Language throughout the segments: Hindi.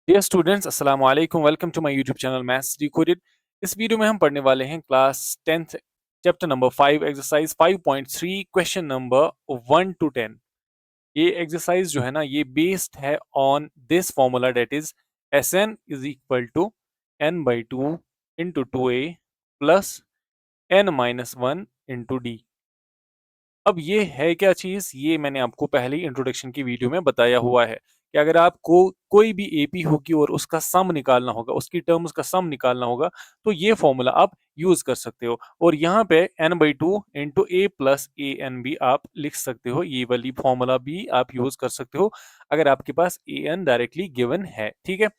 डियर स्टूडेंट्स अस्सलाम वालेकुम welcome to my YouTube channel maths decoded. इस वीडियो में हम पढ़ने वाले हैं class 10th chapter number 5 exercise 5.3 question number 1 to 10। ये एक्सरसाइज जो है ना ये बेस्ड है on this formula that is S N is equal to N by two into two A plus N minus one into D. अब ये है क्या चीज़? ये मैंने आपको पहले ही इंट्रोडक्शन की वीडियो में बताया हुआ है कि अगर आपको कोई भी एपी होगी और उसका सम निकालना होगा, उसकी टर्म्स का सम निकालना होगा, तो ये फॉर्मूला आप यूज़ कर सकते हो। और यहाँ पे n by two into A plus A N भी आप लिख सकते हो। ये वाली फॉर्मूला भी आप यूज़ कर सकते हो अगर आपके पास ए एन डायरेक्टली गिवन है। ठीक है,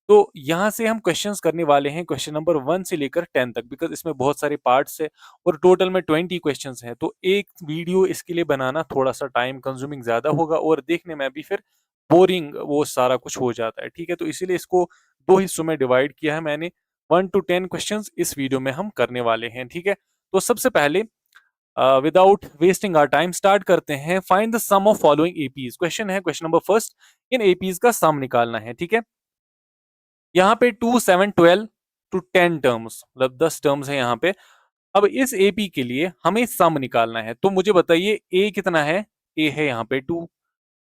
तो यहाँ से हम क्वेश्चंस करने वाले हैं क्वेश्चन नंबर 1 से लेकर 10 तक, बिकॉज़ इसमें बहुत सारे पार्ट्स है और टोटल में 20 क्वेश्चंस हैं। तो एक वीडियो इसके लिए बनाना थोड़ा-सा टाइम कंज्यूमिंग ज़्यादा होगा और देखने में भी फिर बोरिंग वो सारा कुछ हो जाता है। ठीक है? तो इसीलिए इसको 2 हिस्सों में डिवाइड किया है मैंने। 1 टू 10 क्वेश्चंस इस वीडियो में हम करने वाले हैं। ठीक है? तो सबसे पहले without wasting our time start करते हैं। Find the sum of following APs. Question है क्वेश्चन नंबर फर्स्ट, इन एपीज़ का सम निकालना है। ठीक है? यहाँ पे 2, 7, 12 टू 10 टर्म्स मतलब 10 टर्म्स है यहाँ पे। अब इस एपी के लिए हमें सम निकालना है, तो मुझे बताइए ए कितना है? ए है यहाँ पे 2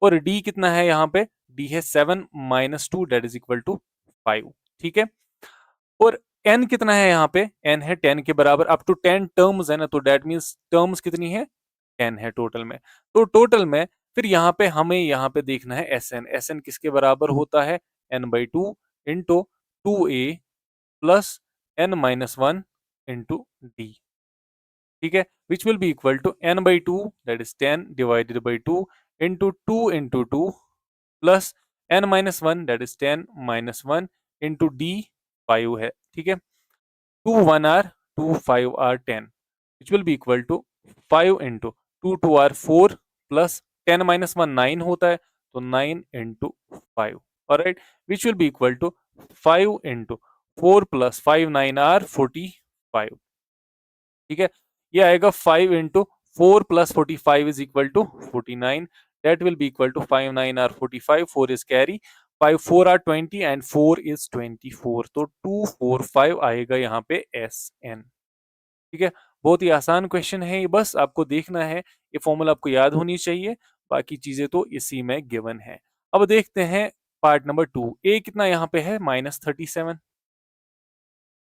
और डी कितना है यहाँ पे? डी है 7 minus 2 that is equal to 5। ठीक है, और एन कितना है यहाँ पे? एन है 10 के बराबर। अप टू 10 टर्म्स है ना, तो दैट मीन्स टर्म्स कितनी है? 10 है टोटल में। तो टोटल में फिर यहाँ पे हमें यहाँ पे देखना है एस एन। एस एन किसके बराबर होता है? N by two into two A plus N minus one into D. ठीक है, which will be equal to N by two that is 10 divided by two into two plus N minus one that is 10 minus one into D 5 है। ठीक है, two one are two five are 10 which will be equal to 5 into two two are 4 plus 10 minus one 9 होता है, तो 9 इंटू 5 और right which will be equal to 5 into 4 plus 5 9 are 45। ठीक है, ये आएगा 5 into 4 plus 45 is equal to 49। That will be equal to 5 9 are 45, 4 is carry, 5 4 are 20 and 4 is 24, तो 245 आएगा यहाँ पे एस एन। ठीक है, बहुत ही आसान क्वेश्चन है ये, बस आपको देखना है, ये फॉर्मूला आपको याद होनी चाहिए, बाकी चीजें तो इसी में गिवन है। अब देखते हैं पार्ट नंबर 2। ए कितना यहाँ पे है? -37।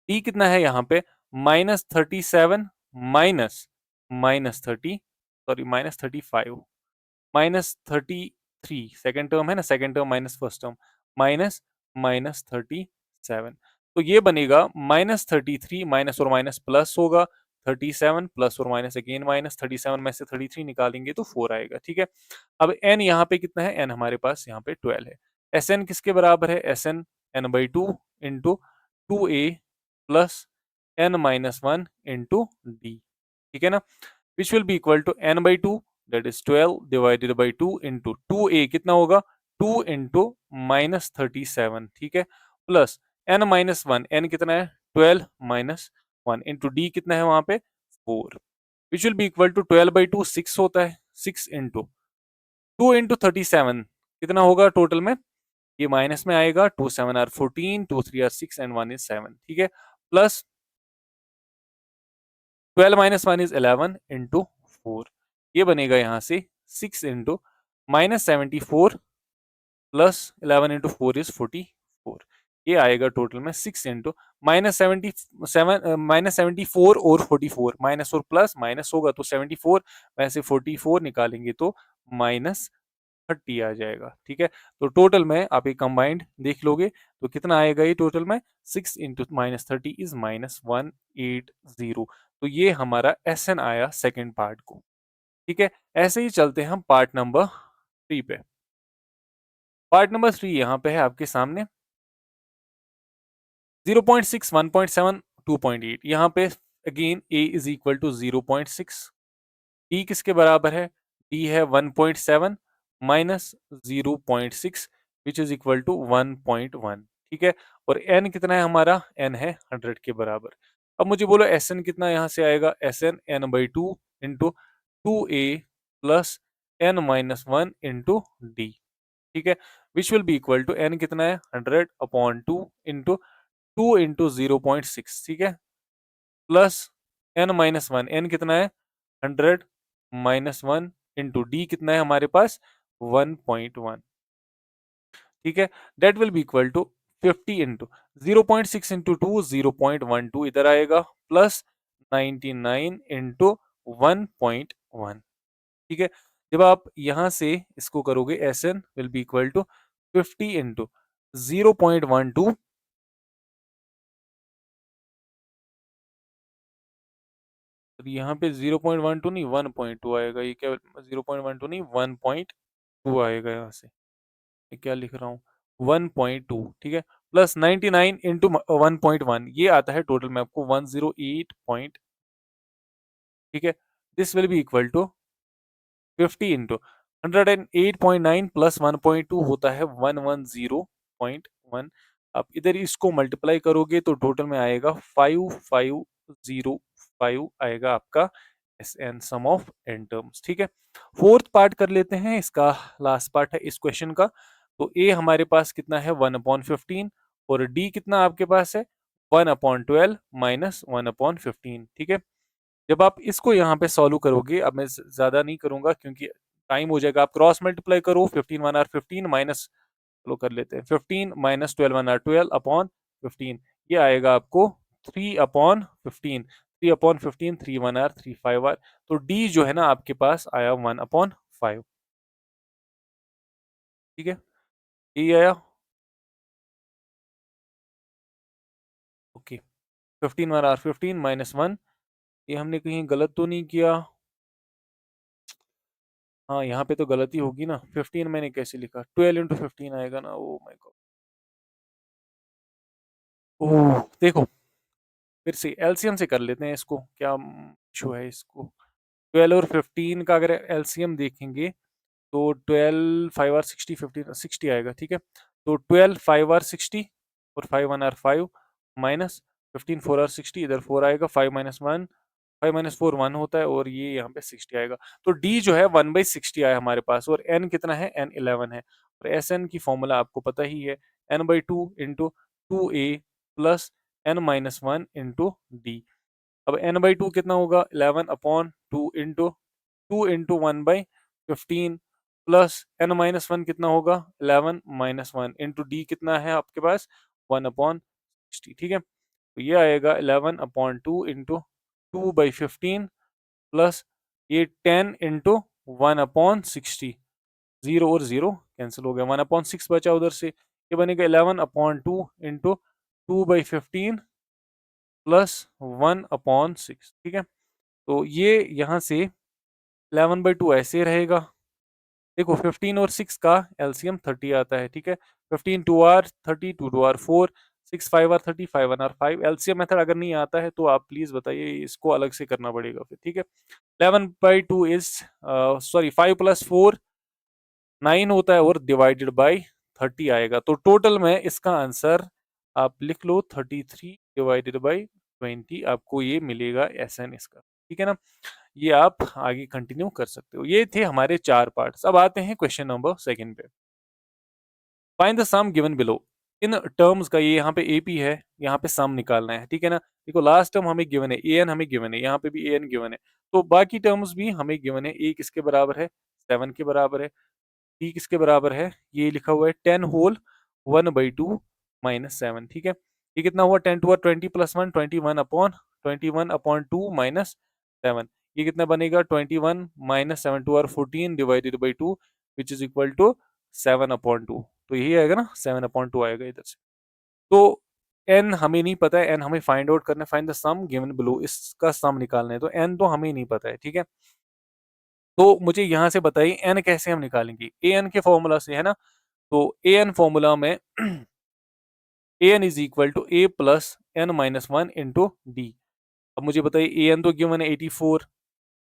डी कितना है यहाँ पे? -37 माइनस -35 -33। सेकंड टर्म है ना, second term minus first term minus -37। तो ये बनेगा -33 माइनस और माइनस प्लस होगा 37 प्लस और माइनस अगेन माइनस 37 में से 33 निकालेंगे तो 4 आएगा। ठीक है, अब n यहाँ पे कितना है? n हमारे पास यहाँ पे 12 है। एस एन किसके बराबर है? S N N by two into two A plus N minus one into D. ठीक है ना, which will be equal to N by two that is 12 divided by two into two A कितना होगा? 2 इंटू -37। ठीक है, plus N minus one, n कितना है? 12 माइनस वन इंटू डी कितना है वहां पे? 4, which will be equal to 12 by two 6 होता है, 6 इंटू 2 इंटू 37 कितना होगा टोटल में? ये माइनस में आएगा, 2 7 आर 14, 2 3 आर 6 एंड 1 इज 7। ठीक है, प्लस 12 माइनस 1 इज 11 इंटू 4, ये बनेगा यहाँ से 6 इंटू -74 प्लस 11 इंटू 4 इज 44। ये आएगा टोटल में 6 इंटू -74 और 44, माइनस और प्लस माइनस होगा तो 74 में से 44 निकालेंगे तो -30 आ जाएगा। ठीक है, तो टोटल में आप ये कंबाइंड देख लोगे तो कितना आएगा? ये टोटल में 6 इंटू -30 इज -180। तो ये हमारा एस एन आया सेकेंड पार्ट को। ठीक है, ऐसे ही चलते हैं हम पार्ट नंबर 3 पे। पार्ट नंबर 3 यहाँ पे है आपके सामने 0.6 1.7 2.8। यहाँ पे again a is equal to 0.6, D किसके बराबर है? डी है 1.7 minus 0.6 which is equal to 1.1। ठीक है, और n कितना है हमारा? n है 100 के बराबर। अब मुझे बोलो एस एन कितना यहाँ से आएगा? S N N by two into two A plus N minus one into D. ठीक है, which will be equal to n कितना है 100/2 इंटू 2 इंटू 0.6, ठीक है, प्लस n-1, n कितना है 100-1 इंटू d कितना है हमारे पास 1.1, ठीक है, that will be equal to 50 into 0.6 into 2 0.12 इधर आएगा, प्लस 99 इंटू 1.1, ठीक है। जब आप यहां से इसको करोगे S N will be equal to 50 into 0.12, यहाँ पे 0.12 नहीं 1.2 आएगा, ये क्या 0.12 नहीं 1.2 आएगा यहाँ से, ये क्या लिख रहा हूँ 1.2, ठीक है, प्लस 99 इंटू 1.1 ये आता है टोटल में आपको 108 पॉइंट, ठीक है, this will be equal to 50 into 108.9 plus 1.2 होता है 110.1। आप इधर इसको मल्टीप्लाई करोगे तो टोटल में आएगा 5505 आएगा आपका S N sum of N terms, ठीक है। फोर्थ पार्ट कर लेते हैं, इसका लास्ट पार्ट है इस क्वेश्चन का। तो ए हमारे पास कितना है 1/15 और डी कितना आपके पास है 1/12 माइनस 1/15, ठीक है। जब आप इसको यहाँ पे सॉल्व करोगे, अब मैं ज्यादा नहीं करूंगा क्योंकि टाइम हो जाएगा, आप क्रॉस मल्टीप्लाई करो 15 1 r 15 माइनस, चलो कर लेते हैं 15 माइनस 12 1 r 12 अपॉन 15, ये आएगा आपको 3/15, 3/15 3 1 r 3 5 r, तो डी जो है ना आपके पास आया 1/5, ठीक है, ये आया ओके। 15 1 r 15 माइनस 1, ये हमने कहीं गलत तो नहीं किया, हाँ यहाँ पे तो गलती होगी ना, 15 मैंने कैसे लिखा 12 इंटू 15 आएगा ना, ओ माय गॉड, ओह देखो फिर से एलसीएम से कर लेते हैं इसको, क्या इशू है इसको, 12 और 15 का अगर एलसीएम देखेंगे तो 12 5 r 60 15 60 आएगा, ठीक है, तो 12 5 r 60 और 5 1 r 5 माइनस 15 4 r 60, इधर 4 आएगा, 5 - 1 होता है और ये यहाँ पे 60 आएगा, तो डी जो है 1/60 आया हमारे पास, और एन कितना है एन 11 है, और एस एन की फॉर्मूला आपको पता ही है n/2 into 2a plus n-1 into D. अब n/2 कितना होगा 11/2 इंटू 2 इंटू 1/15 प्लस n-1 कितना होगा 11 - 1 इंटू डी कितना है आपके पास 1/60, ठीक है, तो ये आएगा 11/2 इंटू 2/15 प्लस ये 10 इंटू 1/60, 0 और 0 कैंसिल हो गया, 1/6 बचा उधर से, ये बनेगा 11/2 इंटू 2/15 प्लस 1/6, ठीक है, तो ये यहाँ से 11/2 ऐसे रहेगा, देखो 15 और 6 का एलसीएम 30 आता है, ठीक है, 15 2r 30 2 2r 4 6 5r 30 5 1r 5, LCM method अगर नहीं आता है तो आप प्लीज बताइए, इसको अलग से करना पड़ेगा फिर, ठीक है। 11/2 इज सॉरी 5 + 4 9 होता है और डिवाइडेड बाई 30 आएगा, तो टोटल में इसका आंसर आप लिख लो 33 डिवाइडेड बाई 20 आपको ये मिलेगा एस एन इसका, ठीक है ना। ये आप आगे कंटिन्यू कर सकते हो, ये थे हमारे 4 पार्ट्स। अब आते हैं क्वेश्चन नंबर सेकंड पे। Find the sum given below, in terms का, ये यहाँ पे एपी है, यहाँ पे सम निकालना है, ठीक है ना। देखो लास्ट टर्म हमें गिवन है, ए एन हमें गिवन है, यहाँ पे भी ए एन गिवन है, तो बाकी टर्म्स भी हमें गिवन है। ए किसके बराबर है 7 के बराबर है, टी किसके बराबर है, ये लिखा हुआ है 10 होल 1/2 माइनस 7, ठीक है, ये कितना हुआ 10 टू 20 + 1 21/2 माइनस 7, ये कितना बनेगा 21 minus 7 2 r 14 divided by 2 which is equal to 7/2, तो यही आएगा ना 7/2 आएगा इधर से। तो n हमें नहीं पता है, n हमें फाइंड आउट करना है, find the sum given below, इसका सम निकालना है, तो n तो हमें नहीं पता है, ठीक है। तो मुझे यहाँ से बताइए n कैसे हम निकालेंगे, ए एन के फॉर्मूला से है ना, तो ए एन फॉर्मूला में A N is equal to A plus n-1 into D. अब मुझे बताइए ए एन तो गिवन है 84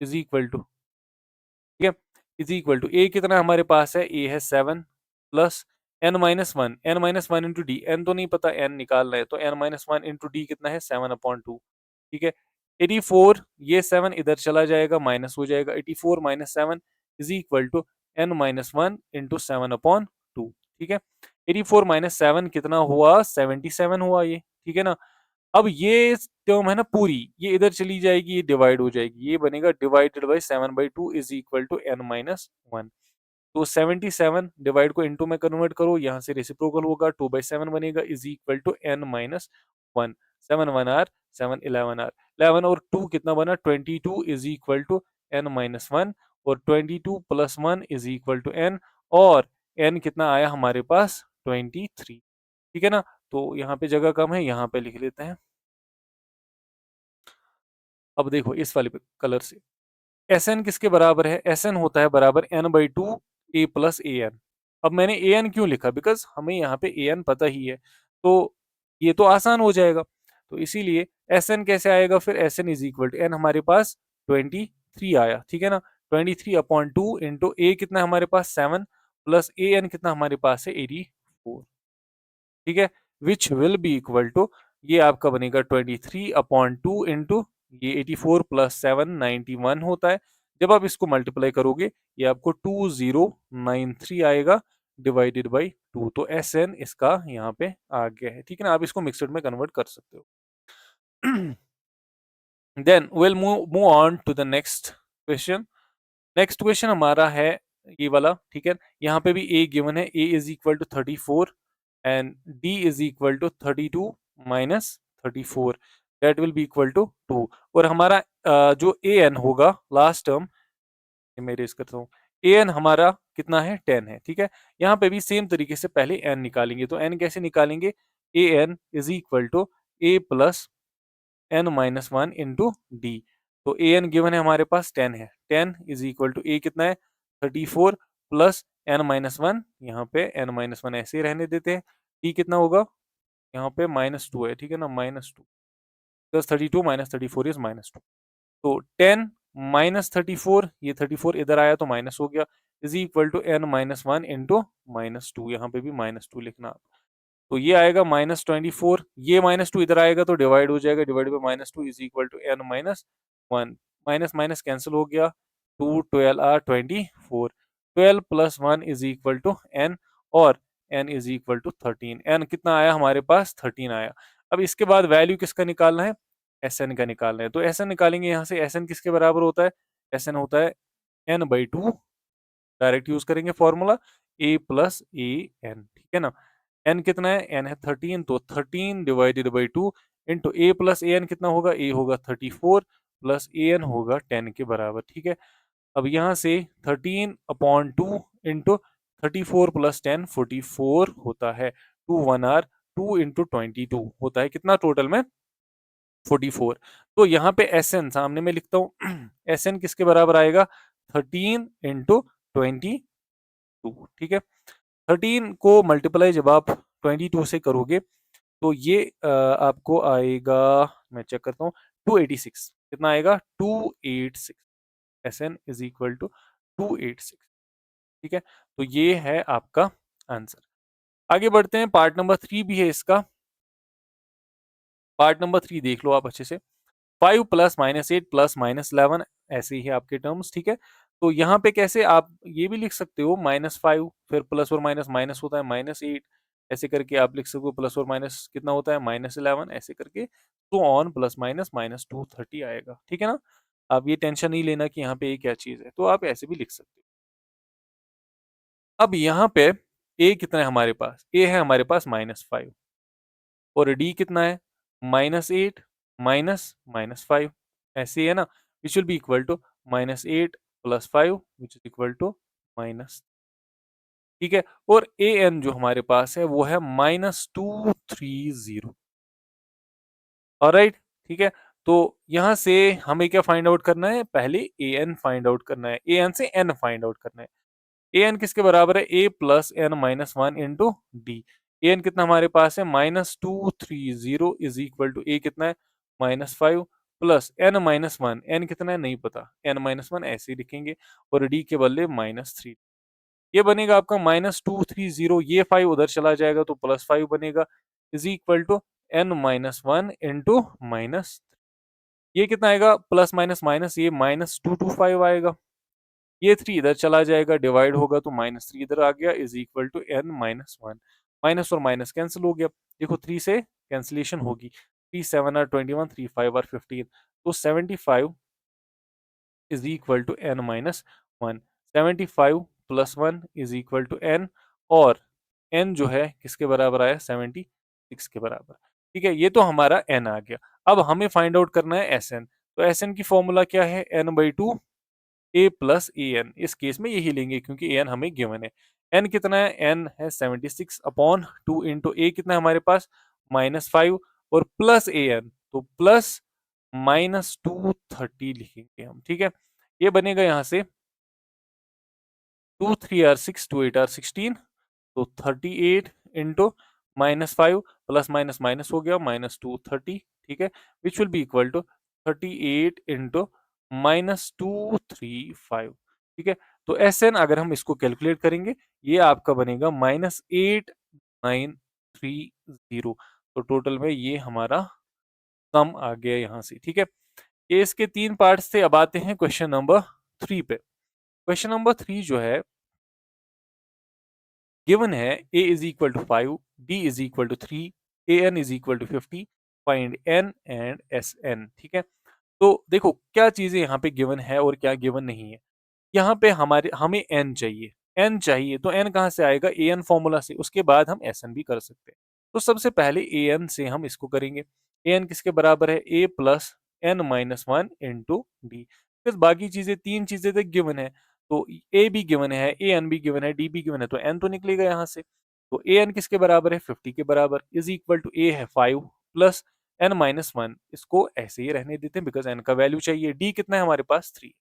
इज इक्वल टू, ठीक है, इज इक्वल टू ए कितना हमारे पास है, ए है 7 plus n-1 into d, n तो नहीं पता, एन निकालना है, तो n-1 इंटू डी कितना है 7/2, ठीक है। 84 ये 7 इधर चला जाएगा माइनस हो जाएगा, 84 - 7 is equal to n-1 into 7/2, ठीक है। 84 माइनस 7 कितना हुआ, 77 हुआ ये, ठीक है ना। अब ये टर्म है ना पूरी, ये इधर चली जाएगी, ये डिवाइड हो जाएगी, ये बनेगा divided by 7/2 is equal to n minus 1। तो 77 डिवाइड को इनटू में कन्वर्ट करो, यहाँ से रेसिप्रोकल होगा, 2/7 बनेगा is equal to n minus 1। 7 1 are, 7 11 are, 11 और 2 कितना बना, 22 is equal to n minus 1, और 22 plus 1 is equal to n, और n कितना आया हमारे पास, 23, ठीक है ना। तो यहाँ पे जगह कम है, यहाँ पे लिख लेते हैं। अब देखो इस वाले कलर से, एस एन किसके बराबर है, एस एन होता है बराबर n/2 a plus A N. अब मैंने ए एन क्यों लिखा, बिकॉज हमें यहाँ पे ए एन पता ही है, तो ये तो आसान हो जाएगा। तो इसीलिए एस एन कैसे आएगा फिर, S N is equal to N हमारे पास 23 आया, ठीक है ना। 23/2 इंटू ए कितना है हमारे पास 7, प्लस ए एन कितना हमारे पास है 84, ठीक है। Which will be equal to, ये आपका बनेगा 23/2 इंटू ये 84 प्लस 7 91 होता है। जब आप इसको मल्टीप्लाई करोगे, ये आपको 2093 आएगा डिवाइडेड बाई 2। तो एस एन इसका यहाँ पे आ गया है, ठीक है ना। आप इसको मिक्सड में कन्वर्ट कर सकते हो। Then will move on to the next question. Next question हमारा है ये वाला, ठीक है। यहाँ पे भी ए गिवन है, A is equal to 34 and D is equal to 32 minus 34, that will be equal to 2। और हमारा जो ए एन होगा लास्ट टर्म, मैं रेज करता हूँ, ए एन हमारा कितना है 10 है, ठीक है। यहाँ पे भी सेम तरीके से पहले एन निकालेंगे, तो एन कैसे निकालेंगे, A N is equal to A plus N minus 1 into D. तो ए एन गिवन है हमारे पास 10 है, 10 इज इक्वल टू ए कितना है 34 प्लस एन माइनस 1, यहाँ पे एन माइनस 1 ऐसे ही रहने देते हैं। डी कितना होगा, यहाँ पे -2 है, ठीक है ना, -2 प्लस 32 माइनस 34 इज -2। तो 10 माइनस 34, ये 34 इधर आया तो माइनस हो गया, is equal to N minus 1 into -2, यहाँ पे भी -2 लिखना आप। तो ये आएगा -24, ये -2 इधर आएगा तो डिवाइड हो जाएगा, divide by -2 is equal to n minus 1, minus minus cancel हो गया, 2 12 are 24, 12 plus 1 is equal to n, और n is equal to 13। n कितना आया हमारे पास, 13 आया। अब इसके बाद वैल्यू किसका निकालना है, एस एन का निकालना है। तो एस एन निकालेंगे यहाँ से, एस एन किसके बराबर होता है, एस एन होता है n/2, डायरेक्ट यूज करेंगे formula, A plus A N, ठीक है ना। एन कितना है, एन है 13, तो 13 divided by 2 into A plus A N कितना होगा, ए होगा 34 प्लस ए एन होगा 10 के बराबर, ठीक है। अब यहाँ से 13/2 इंटू 34 प्लस 10 44 होता है, 2 1 आर, 2 इंटू 22 होता है कितना टोटल में 44। तो यहाँ पे एस एन सामने में लिखता हूँ, एस एन किसके बराबर आएगा 13 इंटू 22, ठीक है। 13 को मल्टीप्लाई जब आप 22 से करोगे, तो ये आपको आएगा, मैं चेक करता हूँ, 286, कितना आएगा 286, S N is equal to 286, ठीक है। तो ये है आपका आंसर। आगे बढ़ते हैं, पार्ट नंबर 3 भी है इसका। पार्ट नंबर 3 देख लो आप अच्छे से। 5 प्लस -8 प्लस -11, ऐसे ही है आपके टर्म्स, ठीक है। तो यहाँ पे कैसे आप ये भी लिख सकते हो, -5 फिर प्लस और माइनस, माइनस होता है -8, ऐसे करके आप लिख सकते हो, प्लस और माइनस कितना होता है -11, ऐसे करके तो ऑन प्लस माइनस -230 आएगा, ठीक है ना। आप ये टेंशन नहीं लेना कि यहाँ पे ये क्या चीज है, तो आप ऐसे भी लिख सकते हो। अब यहाँ पे ए कितना है हमारे पास, ए है हमारे पास -5, और डी कितना है -8 माइनस -5, ऐसे ही है ना, which will be equal to -8 plus 5 which is equal to minus, ठीक है। और ए एन जो हमारे पास है वो है -230, ऑलराइट, ठीक है। तो यहाँ से हमें क्या फाइंड आउट करना है, पहले ए एन फाइंड आउट करना है, ए एन से एन फाइंड आउट करना है। ए एन किसके बराबर है, A plus N minus 1 into D. A N कितना हमारे पास है -230 इज इक्वल टू ए कितना है -5 प्लस एन माइनस 1, एन कितना है नहीं पता, एन माइनस 1 ऐसे ही लिखेंगे, और डी के बदले -3। ये बनेगा आपका -230, ये 5 उधर चला जाएगा तो +5 बनेगा, is equal to N minus 1 into minus, ये कितना आएगा, प्लस माइनस माइनस, ये -225 आएगा, ये 3 इधर चला जाएगा, डिवाइड होगा तो -3 इधर आ गया is equal to n minus 1। Minus और माइनस कैंसल हो गया। देखो 3 से कैंसलेशन होगी। 3 7 आर 21, 3 5 आर 15, तो 75 is equal to n minus 1। 75 plus 1 is equal to n, और n जो है किसके बराबर आया? 76 के बराबर। ठीक है, ये तो हमारा n आ गया। अब हमें फाइंड आउट करना है Sn। तो Sn की फॉर्मूला क्या है? n/2 a plus A N. इस केस में यही लेंगे क्योंकि ए एन हमें गिवन है। एन कितना है? एन है 76 अपॉन 2 इंटू ए कितना है हमारे पास? -5 और प्लस ए एन, तो प्लस -230 लिखेंगे हम। ठीक है, ये बनेगा यहाँ से 2 3 आर 6, 2 8 आर 16, तो 38 इंटू -5 प्लस माइनस माइनस हो गया -230। ठीक है, which will be equal to 38 into -235। ठीक है, तो एस एन अगर हम इसको कैलकुलेट करेंगे, ये आपका बनेगा -8930। तो टोटल में ये हमारा सम आ गया यहाँ से। ठीक है, ये इसके 3 पार्ट्स थे। अब आते हैं क्वेश्चन नंबर 3 पे। क्वेश्चन नंबर 3 जो है, गिवन है a is equal to 5, b is equal to 3, A N is equal to 50, find n and S N. ठीक है, तो देखो क्या चीजें यहाँ पे गिवन है और क्या गिवन नहीं है। यहाँ पे हमें n चाहिए। n चाहिए तो n कहाँ से आएगा? ए एन फॉर्मूला से। उसके बाद हम एस एन भी कर सकते हैं। तो सबसे पहले ए एन से हम इसको करेंगे। ए एन किसके बराबर है? a plus N minus one into D. फिर बाकी चीजें, 3 चीजें तक गिवन है। तो ए भी गिवन है, ए एन भी गिवन है, डी भी गिवन है, तो एन तो निकलेगा यहाँ से। तो ए एन किसके बराबर है? 50 के बराबर, इज इक्वल टू ए है 5 प्लस एन माइनस वन। इसको ऐसे ही रहने देते हैं बिकॉज एन का वैल्यू चाहिए। डी कितना है हमारे पास? 3।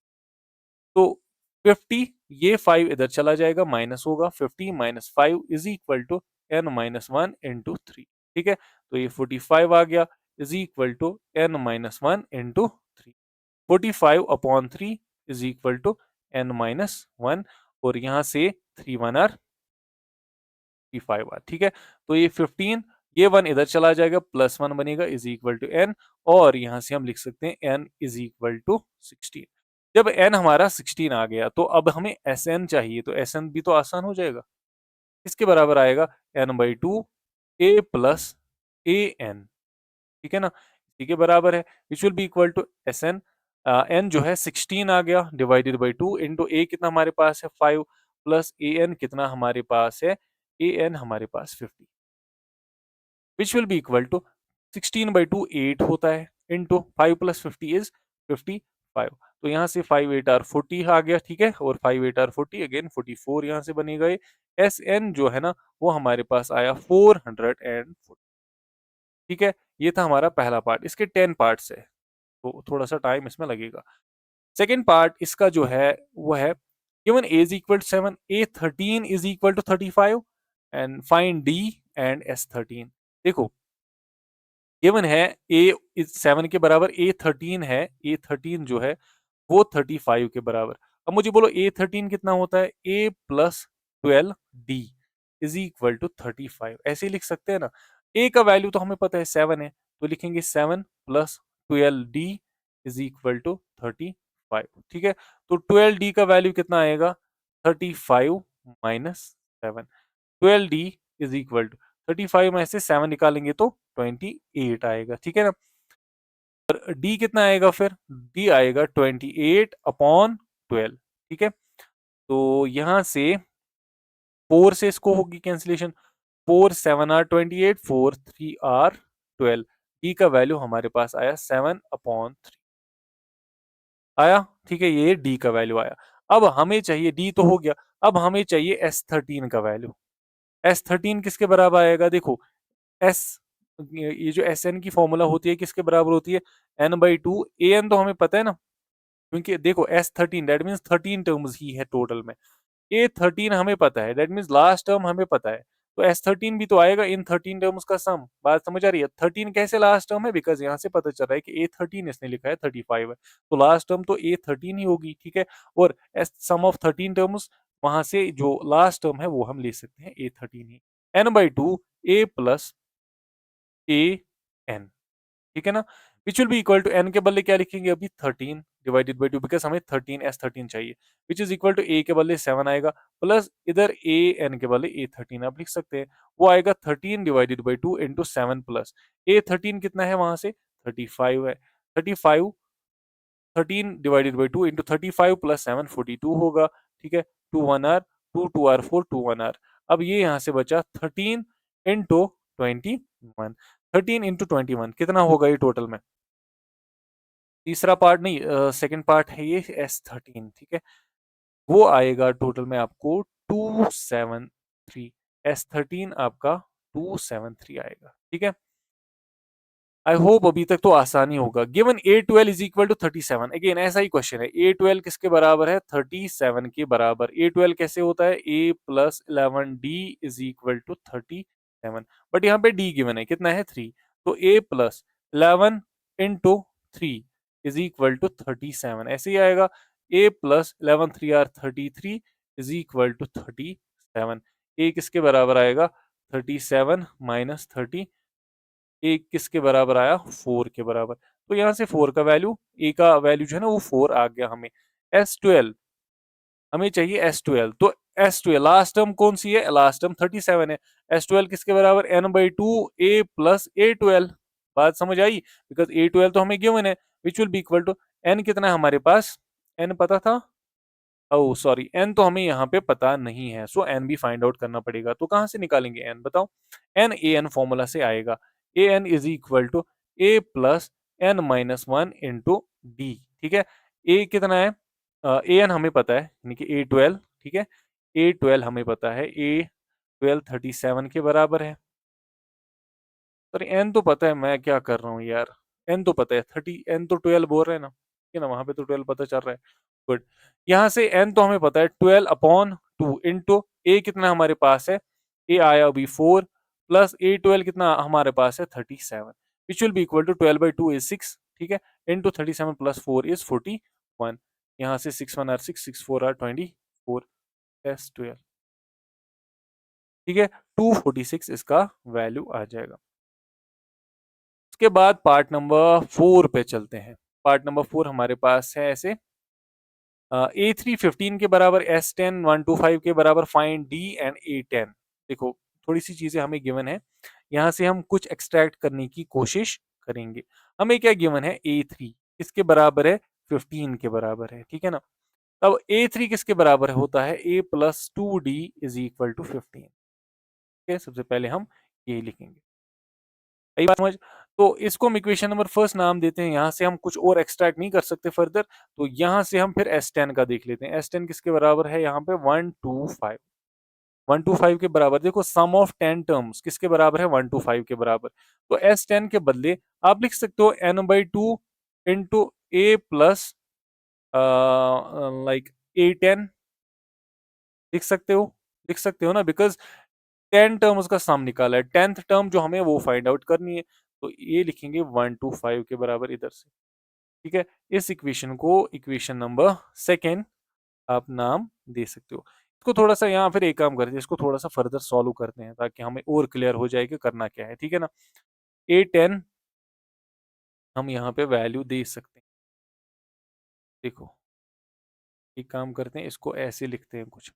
तो 50, ये 5 इधर चला जाएगा, माइनस होगा। 50 minus 5 is equal to N minus one into 3। ठीक है, तो ये 45 आ गया is equal to N minus one into 3। 45 upon 3 is equal to N minus one, और यहाँ से 3 1 आर 5 आर। ठीक है, तो ये 15, ये 1 इधर चला जाएगा, प्लस 1 बनेगा इज इक्वल टू एन, और यहाँ से हम लिख सकते हैं एन इज इक्वल टू 16। जब एन हमारा 16 आ गया तो अब हमें एस एन चाहिए, तो एस एन भी तो आसान हो जाएगा। इसके बराबर आएगा n/2 a plus A N. ठीक है ना, इसी के बराबर है, which will be equal to S N. N जो है 16 आ गया, डिवाइडेड बाई 2 इंटू ए कितना हमारे पास है? 5 प्लस ए एन कितना हमारे पास है? ए एन हमारे पास 50, which will be equal to 16/2 8 होता है, इंटू 5 प्लस 50 इज 55। तो यहाँ से 5 8 आर 40 आ गया। ठीक है, और 5 8 आर 40 अगेन 44 यहाँ से बनेगा। ये एस एन जो है ना, वो हमारे पास आया 440। ठीक है, ये था हमारा पहला पार्ट। इसके 10 पार्ट्स है, तो थोड़ा सा टाइम इसमें लगेगा। सेकेंड पार्ट इसका जो है वो है, given a is equal to 7, a13 is equal to 35 and find d and s13। देखो गिवन है a इज 7 के बराबर, a13 है, a13 जो है वो 35 के बराबर। अब मुझे बोलो a13 कितना होता है? a plus 12d is equal to 35। ऐसे ही लिख सकते हैं ना। a का वैल्यू तो हमें पता है 7 है, तो लिखेंगे 7 plus 12d is equal to 35। ठीक है, तो 12d का वैल्यू कितना आएगा? 35 minus 7। 12d is equal to 35 में से 7 निकालेंगे तो 28 आएगा। ठीक है ना, और d कितना आएगा फिर? d आएगा 28 अपॉन 12। ठीक है, तो यहाँ से 4 से इसको होगी कैंसिलेशन। 4 7 are 28, 4 3 are 12। d का वैल्यू हमारे पास आया 7 अपॉन 3 आया। ठीक है, ये d का वैल्यू आया। अब हमें चाहिए, d तो हो गया, अब हमें चाहिए s13 का वैल्यू। s13 किसके बराबर आएगा? देखो एस, ये जो एस एन की फॉर्मूला होती है किसके बराबर होती है? n/2 ए एन तो हमें पता है ना, क्योंकि देखो S13 दैट मीन्स 13 टर्म्स ही है टोटल में। A13 हमें पता है, दैट मीन्स लास्ट टर्म हमें पता है, तो S13 भी तो आएगा इन 13 टर्म्स का सम। बात समझ आ रही है? 13 कैसे लास्ट टर्म है? बिकॉज यहाँ से पता चल रहा है कि A13 इसने लिखा है 35 है, तो लास्ट टर्म तो A13 ही होगी। ठीक है, और सम ऑफ 13 टर्म्स, वहां से जो लास्ट टर्म है वो हम ले सकते हैं A13 ही। n/2 A plus A N. ठीक है ना, which will be equal to N के बदले क्या लिखेंगे अभी 13 डिवाइडेड बाई 2 बिकॉज हमें 13 चाहिए विच इज इक्वल टू ए के बदले 7 आएगा प्लस इधर ए एन के बदले ए 13 आप लिख सकते हैं वो आएगा 13 डिवाइडेड बाई 2 इंटू 7 प्लस ए 13 कितना है वहां से 35 है 35 13 डिवाइडेड बाई 2 इंटू 35 प्लस 7 42 होगा ठीक है 2 1 आर 2 2 आर 4 2 1 आर अब ये यहाँ से बचा 13 इंटू 21 13 इंटू 21 कितना होगा ये टोटल में तीसरा पार्ट नहीं सेकंड पार्ट है ये S13 ठीक है वो आएगा टोटल में आपको 273 S13 आपका 273 आएगा ठीक है आई होप अभी तक तो आसानी होगा given A12 is equal to 37 again ऐसा ही क्वेश्चन है A12 किसके बराबर है 37 के बराबर A12 कैसे होता है A plus 11D is equal to 37 but यहाँ पे D गिवन है कितना है 3 तो A plus 11 into 3 is equal to 37 ऐसे ही आएगा A plus 11 3 are 33 is equal to 37 A किसके बराबर आएगा 37 माइनस 30 ए किसके बराबर आया 4 के बराबर तो यहाँ से 4 का वैल्यू ए का वैल्यू जो है ना वो 4 आ गया हमें S12 हमें चाहिए S12 तो S12 लास्ट टर्म कौन सी है लास्ट टर्म 37 है S12 किसके बराबर n/2 a प्लस A12 बात समझ आई बिकॉज A12 तो हमें गिवन है which will be equal to n कितना है हमारे पास n पता था ओह सॉरी एन तो हमें यहाँ पे पता नहीं है सो एन भी फाइंड आउट करना पड़ेगा तो कहाँ से निकालेंगे एन बताओ एन ए एन फॉर्मूला से आएगा A N is equal to A plus N minus one into D ठीक है ए कितना है ए एन हमें पता है यानी कि A12 ठीक है A12 हमें पता है A12 37 के बराबर है सॉरी एन तो पता है मैं क्या कर रहा हूँ यार एन तो पता है 30 एन तो 12 बोल रहे हैं ना ठीक है ना वहां पे तो 12 पता चल रहा है गुड यहाँ से एन तो हमें पता है 12 अपॉन 2 इंटू ए कितना हमारे पास है ए आया अभी 4 प्लस A12 कितना हमारे पास है 37 which will be equal to 12/2 is 6 ठीक है इंटू 37 प्लस 4 इज 41 यहाँ से 6 1 आर 6 6 4 आर 24 S12 ठीक है 246 इसका वैल्यू आ जाएगा उसके बाद पार्ट नंबर 4 पे चलते हैं पार्ट नंबर 4 हमारे पास है ऐसे A3 15 के बराबर S10 125 के बराबर फाइंड D एंड A10 देखो थोड़ी सी चीजें हमें गिवन है यहाँ से हम कुछ एक्सट्रैक्ट करने की कोशिश करेंगे हमें क्या गिवन है A3 किसके बराबर है 15 के बराबर है ठीक है ना अब A3 किसके बराबर होता है A plus 2D is equal to 15 ठीक है सबसे पहले हम ये लिखेंगे सही बात समझ तो इसको हम इक्वेशन नंबर फर्स्ट नाम देते हैं यहाँ से हम कुछ और एक्सट्रैक्ट नहीं कर सकते फर्दर तो यहाँ से हम फिर S10 का देख लेते हैं S10 किसके बराबर है यहाँ पे 125 125 के बराबर देखो सम ऑफ 10 टर्म्स किसके बराबर है 125 के बराबर तो S10 के बदले आप लिख सकते हो n/2 इंटू ए प्लस लाइक A10 लिख सकते हो ना बिकॉज 10 टर्म उसका सम निकाला है 10th टर्म जो हमें वो फाइंड आउट करनी है तो ये लिखेंगे 125 के बराबर इधर से ठीक है इस इक्वेशन को इक्वेशन नंबर सेकेंड आप नाम दे सकते हो इसको थोड़ा सा यहाँ फिर एक काम करते हैं इसको थोड़ा सा फर्दर सॉल्व करते हैं ताकि हमें और क्लियर हो जाए कि करना क्या है ठीक है ना A10 हम यहाँ पे वैल्यू दे सकते हैं देखो एक काम करते हैं इसको ऐसे लिखते हैं कुछ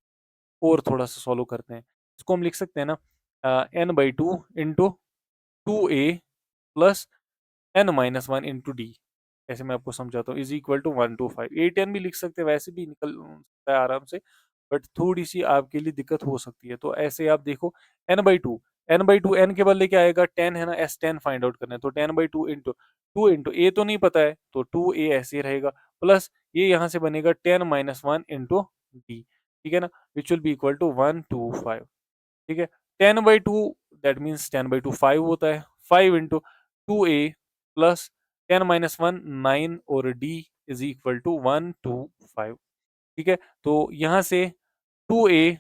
और थोड़ा सा सॉल्व करते हैं इसको हम लिख सकते हैं ना n/2 into 2a plus n-1 into D ऐसे मैं आपको समझाता हूँ इज इक्वल टू 125 A10 भी लिख सकते हैं वैसे भी निकल सकता है आराम से बट थोड़ी सी आपके लिए दिक्कत हो सकती है तो ऐसे आप देखो n/2 n के बदले क्या आएगा 10 है ना S10 फाइंड आउट करना है तो 10/2 इंटू 2 इंटू ए तो नहीं पता है तो 2a ऐसे ही रहेगा प्लस ये यहाँ से बनेगा 10-1 इंटू डी ठीक है ना which will be equal to 125 ठीक है 10/2 दैट मीन्स 10/2 5 होता है 5 इंटू 2a प्लस 10-1 9 और d इज इक्वल टू 125 ठीक है तो यहाँ से 2a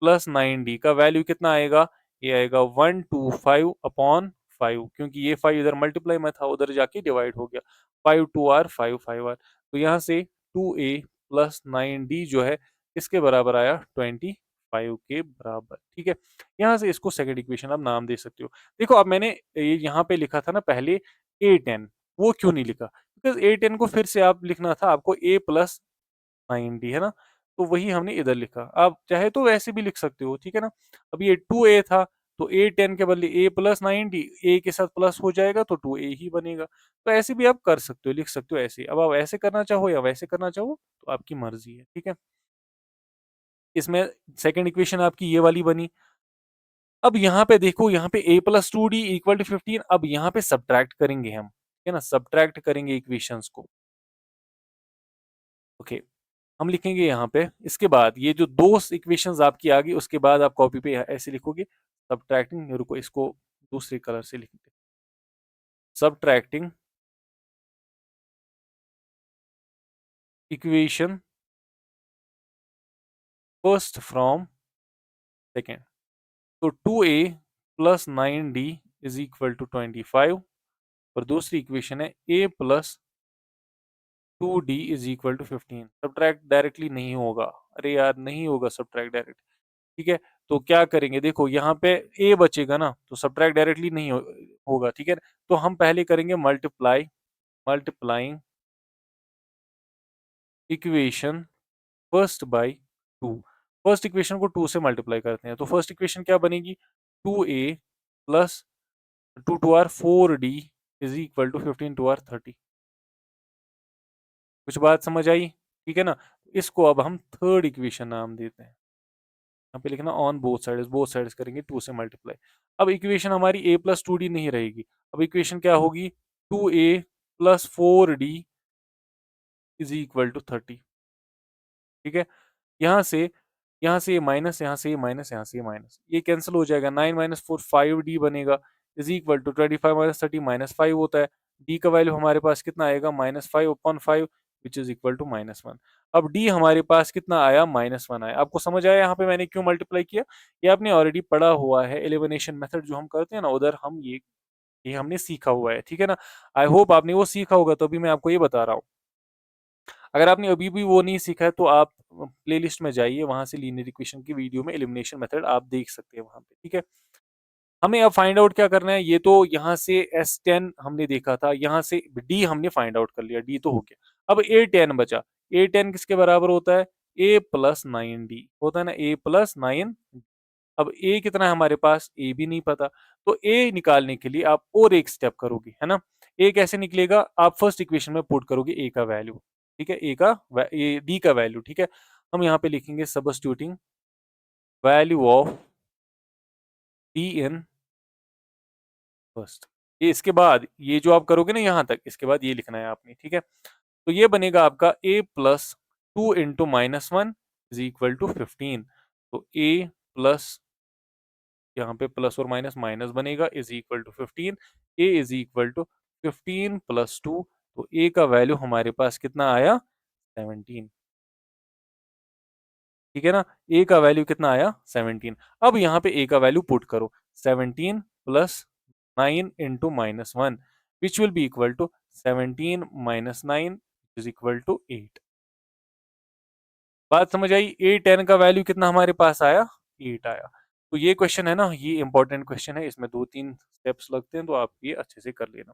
प्लस 9d का वैल्यू कितना आएगा ये आएगा 125 अपॉन 5 क्योंकि ये 5 इधर मल्टीप्लाई में था उधर जाके डिवाइड हो गया 5 2r 5 5r तो यहाँ से 2a प्लस 9d जो है इसके बराबर आया 25 के बराबर ठीक है यहाँ से इसको सेकंड इक्वेशन आप नाम दे सकते हो देखो अब मैंने ये यहाँ पे लिखा था ना पहले A10 वो क्यों नहीं लिखा? बिकॉज़ A10 को फिर से आप लिखना था आपको A प्लस 90 है ना? तो वही हमने इधर लिखा। आप चाहे तो वैसे भी लिख सकते हो, ठीक है ना? अब ये 2A था, तो A10 के बदले A प्लस 90 A के साथ प्लस हो जाएगा तो 2A ही बनेगा। तो ऐसे भी आप कर सकते हो, लिख सकते हो ऐसे। अब आप ऐसे करना चाहो या वैसे करना चाहो, तो आपकी मर्ज़ी है, ठीक है? इसमें सेकंड इक्वेशन आपकी ये वाली बनी। अब यहाँ पे देखो, यहाँ पे a plus 2d equal to 15, अब यहाँ पे सब्ट्रैक्ट करेंगे हम, ठीक है ना? सब्ट्रैक्ट करेंगे इक्वेशंस को। ओके, हम लिखेंगे यहाँ पे, इसके बाद ये जो दो इक्वेशंस आपकी आ गई, उसके बाद आप कॉपी पे ऐसे लिखोगे सब्ट्रैक्टिंग, रुको इसको दूसरे कलर से लिखते हैं। Subtracting equation first from second. तो 2a plus 9d is equal to 25, और दूसरी इक्वेशन है a plus 2d is equal to 15। Subtract directly नहीं होगा, अरे यार नहीं होगा सब्ट्रैक्ट डायरेक्ट, ठीक है? तो क्या करेंगे, देखो यहाँ पे a बचेगा ना, तो सब्ट्रैक्ट डायरेक्टली नहीं होगा, ठीक है? तो हम पहले करेंगे multiply, multiplying equation first by 2। First equation को 2 से मल्टीप्लाई करते हैं, तो फर्स्ट इक्वेशन क्या बनेगी, 2a plus 2 two are 4d is equal to 15 two are 30। कुछ बात समझ आई? ठीक है ना? इसको अब हम थर्ड इक्वेशन नाम देते हैं। यहाँ पे लिखना ऑन बोथ साइड्स करेंगे 2 से मल्टीप्लाई। अब इक्वेशन हमारी a प्लस 2d नहीं रहेगी, अब इक्वेशन क्या होगी, 2a plus 4d is equal to 30। ठीक है? यहाँ से यहाँ से ये माइनस, यहाँ से ये माइनस, यहाँ से ये माइनस, ये कैंसिल हो जाएगा। 9 माइनस 4 5d बनेगा, is equal to 25 minus 30 minus 5 होता है। d का वैल्यू हमारे पास कितना आएगा, minus 5 upon 5 which is equal to minus 1। अब d हमारे पास कितना आया, माइनस 1 आया। आपको समझ आया यहाँ पे मैंने क्यों मल्टीप्लाई किया? ये आपने ऑलरेडी पढ़ा हुआ है, एलिमिनेशन मेथड जो हम करते हैं ना, उधर हम ये हमने सीखा हुआ है, ठीक है ना? आई होप आपने वो सीखा होगा, तो अभी मैं आपको ये बता रहा हूँ। अगर आपने अभी भी वो नहीं सीखा है, तो आप प्लेलिस्ट में जाइए, वहां से लीनियर इक्वेशन की वीडियो में एलिमिनेशन मेथड आप देख सकते हैं वहां पे, ठीक है? हमें अब फाइंड आउट क्या करना है, ये तो यहाँ से S10 हमने देखा था, यहाँ से D हमने फाइंड आउट कर लिया, D तो हो गया। अब A10 बचा। A10 किसके बराबर होता है, A प्लस 9D होता है ना, A प्लस 9। अब A कितना है हमारे पास, A भी नहीं पता, तो A निकालने के लिए आप और एक स्टेप करोगे, है ना? A कैसे निकलेगा, आप फर्स्ट इक्वेशन में पुट करोगे A का वैल्यू, ठीक है? D का वैल्यू, ठीक है? हम यहाँ पे लिखेंगे substituting value of D in first. ये इसके बाद ये जो आप करोगे ना यहाँ तक, इसके बाद ये लिखना है आपने, ठीक है? तो ये बनेगा आपका A plus 2 into minus 1 is equal to 15। तो A प्लस, यहाँ पे प्लस और माइनस माइनस बनेगा, is equal to 15। A is equal to 15 plus 2, तो A का वैल्यू हमारे पास कितना आया, 17। ठीक है ना? A का वैल्यू कितना आया, 17। अब यहाँ पे A का वैल्यू पुट करो, 17 plus 9 into minus 1 which will be equal to 17 minus 9 is equal to 8। बात समझ आई? A10 का वैल्यू कितना हमारे पास आया, 8 आया। तो ये क्वेश्चन है ना, ये इंपॉर्टेंट क्वेश्चन है, इसमें 2-3 स्टेप्स लगते हैं, तो आप ये अच्छे से कर लेना।